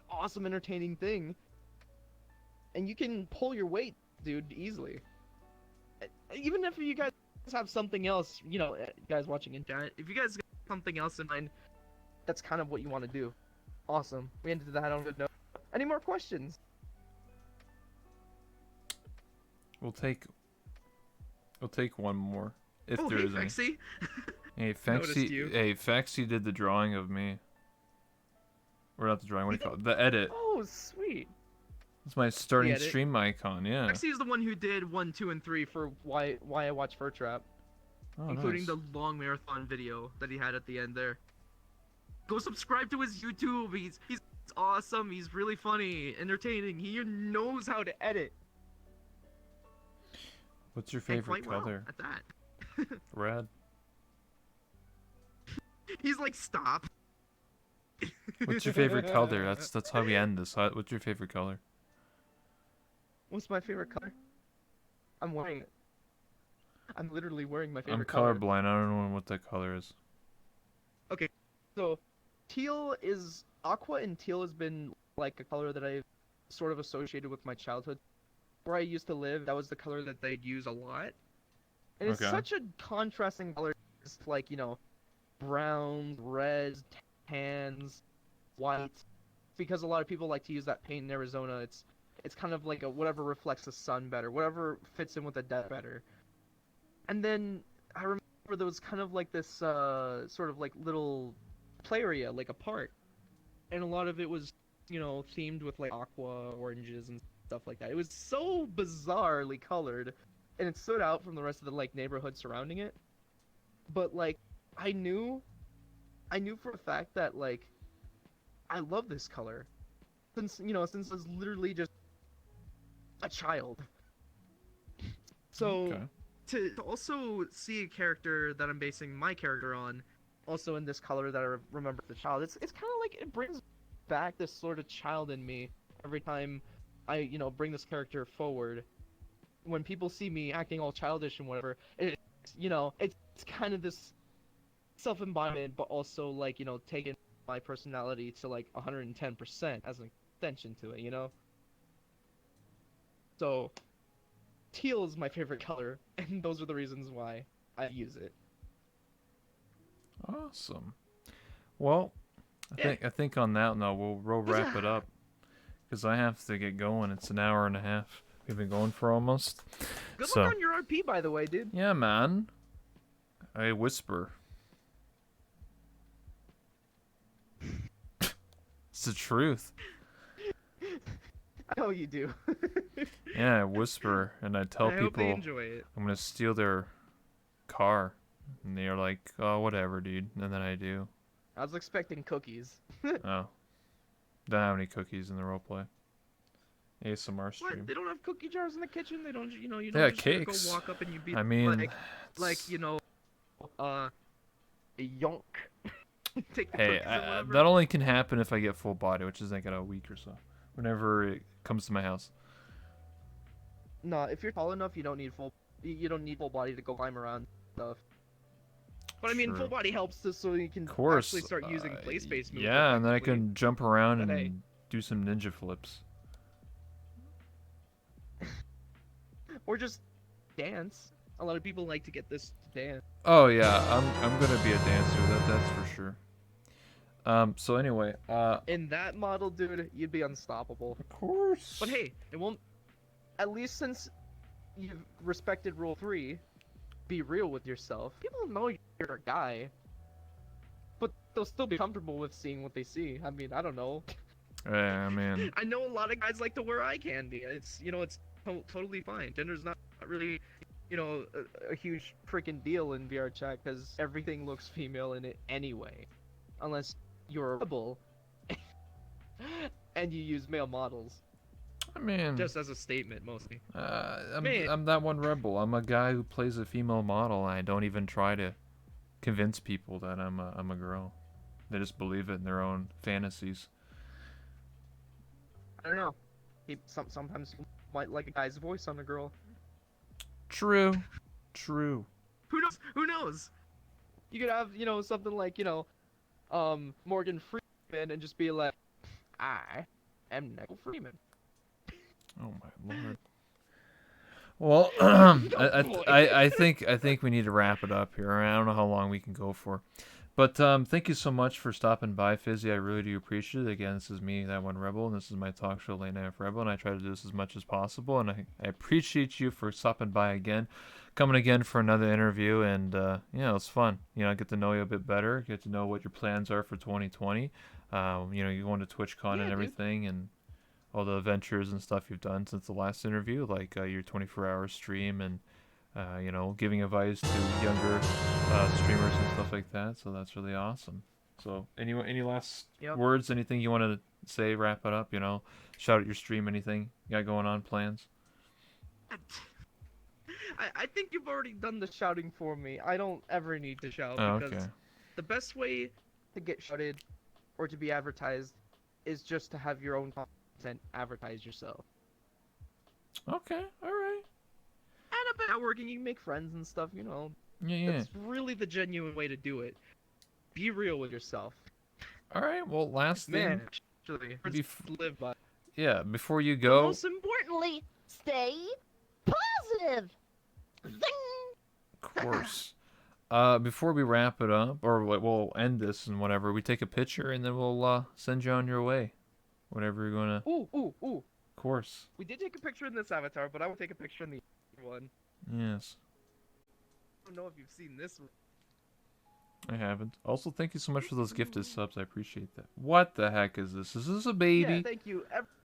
awesome entertaining thing, and you can pull your weight, dude, easily. Even if you guys have something else, guys watching in chat, if you guys got something else in mind, that's kind of what you want to do. Awesome. We ended that on a good note. Any more questions? We'll take one more if Oh, there hey, is any. Fexy. Hey, Noticed you. Fexy did the drawing of me. Or not the drawing, what do you call it? The edit. Oh, sweet. It's my starting edit. stream icon, yeah. Fexy is the one who did 1, 2, and 3 for why I watch Furtrap, Oh, including nice. the long marathon video that he had at the end there. Go subscribe to his YouTube. He's awesome. He's really funny, entertaining. He knows how to edit. What's your And favorite quite well color? at that. Red. He's like, stop. What's your favorite color? That's how we end this. What's your favorite color? What's my favorite color? I'm wearing it. I'm literally wearing my I'm favorite color. colorblind. I don't know what that color is. Okay, so teal is aqua and teal has been like a color that I've sort of associated with my childhood. Where I used to live, that was the color that they'd use a lot. And it's Okay. such a contrasting color. It's like, browns, reds, tans, white. Because a lot of people like to use that paint in Arizona. It's kind of like a whatever reflects the sun better, whatever fits in with the desert better. And then I remember there was kind of like this sort of like little play area, like a park, and a lot of it was, themed with like aqua, oranges, and stuff like that. It was so bizarrely colored, and it stood out from the rest of the like neighborhood surrounding it. But like, I knew, I knew for a fact that like I love this color since I was literally just a child. So Okay. to also see a character that I'm basing my character on, also in this color that I remember as a child, it's kind of like it brings back this sort of child in me every time I bring this character forward. When people see me acting all childish and whatever, it's kind of this self-embodiment, but also like taking my personality to like 110% as an extension to it. So teal is my favorite color, and those are the reasons why I use it. Awesome. Well, Yeah. I think on that note we'll wrap it up because I have to get going. It's an hour and a half. We've been going for almost. Good luck So on your RP, by the way, dude. yeah, man. I whisper. It's the truth. I know you do. Yeah, I whisper and I tell I hope they people enjoy it. I'm gonna steal their car, and they're like, "Oh, whatever, dude." And then I do. I was expecting cookies. Oh, don't have any cookies in the roleplay. ASMR What? stream. They don't have cookie jars in the kitchen? They don't, you They don't got just go cakes. walk up and you be I mean, like, it's- uh, yonk. Take the hey, cookies or whatever. that only can happen if I get full body, which is like in a week or so. Whenever it comes to my house. No, if you're tall enough, you don't need full body to go climb around stuff. But I mean, full True. body helps just so you can Of course. actually start using play space moves Yeah, and then I effectively. can jump around But and hey, do some ninja flips. or just dance. A lot of people like to get this to dance. Oh yeah, I'm gonna be a dancer. That's for sure. So anyway, In that model, dude, you'd be unstoppable. of course. But hey, it won't. At least since you've respected Rule 3, be real with yourself. People know you're a guy, but they'll still be comfortable with seeing what they see. I mean, I don't know. Yeah, I mean, I know a lot of guys like to wear eye candy. It's totally fine. Gender's not really, a huge freaking deal in VR chat because everything looks female in it anyway, unless you're a rebel and you use male models. I mean, Just as a statement, mostly. Man. I'm that one rebel. I'm a guy who plays a female model. And I don't even try to convince people that I'm a girl. They just believe it in their own fantasies. I don't know. Sometimes you might like a guy's voice on a girl. True, true. Who knows? Who knows? You could have, something like, Morgan Freeman and just be like, I am Nicole Freeman. Oh my lord. Well, I think we need to wrap it up here. I don't know how long we can go for, but thank you so much for stopping by, Fizzy. I really do appreciate it. Again, this is me, that one rebel, and this is my talk show, Late Night with Rebel, and I try to do this as much as possible. And I appreciate you for stopping by again, coming again for another interview, and it's fun. I get to know you a bit better, get to know what your plans are for 2020. You going to TwitchCon Yeah, and dude. everything, and all the adventures and stuff you've done since the last interview, like your 24-hour stream and giving advice to younger streamers and stuff like that. So that's really awesome. So any last Yep. words? Anything you want to say? Wrap it up. Shout out your stream. Anything you got going on? Plans? I think you've already done the shouting for me. I don't ever need to shout Oh, because okay. the best way to get shouted or to be advertised is just to have your own content advertise yourself. Okay. All right. And networking, you can make friends and stuff. You know, Yeah, yeah. that's really the genuine way to do it. Be real with yourself. All right. Well, last Man, thing. actually, live by. Yeah, before you But go. most importantly, stay positive. Zing! Of course. Before we wrap it up, or we'll end this and whatever, we take a picture and then we'll send you on your way. Whatever you're gonna. Ooh, ooh, ooh. Of course. We did take a picture in this avatar, but I will take a picture in the other one. Yes. I don't know if you've seen this one. I haven't. Also, thank you so much for those gifted subs. I appreciate that. What the heck is this? Is this a baby? Yeah, thank you.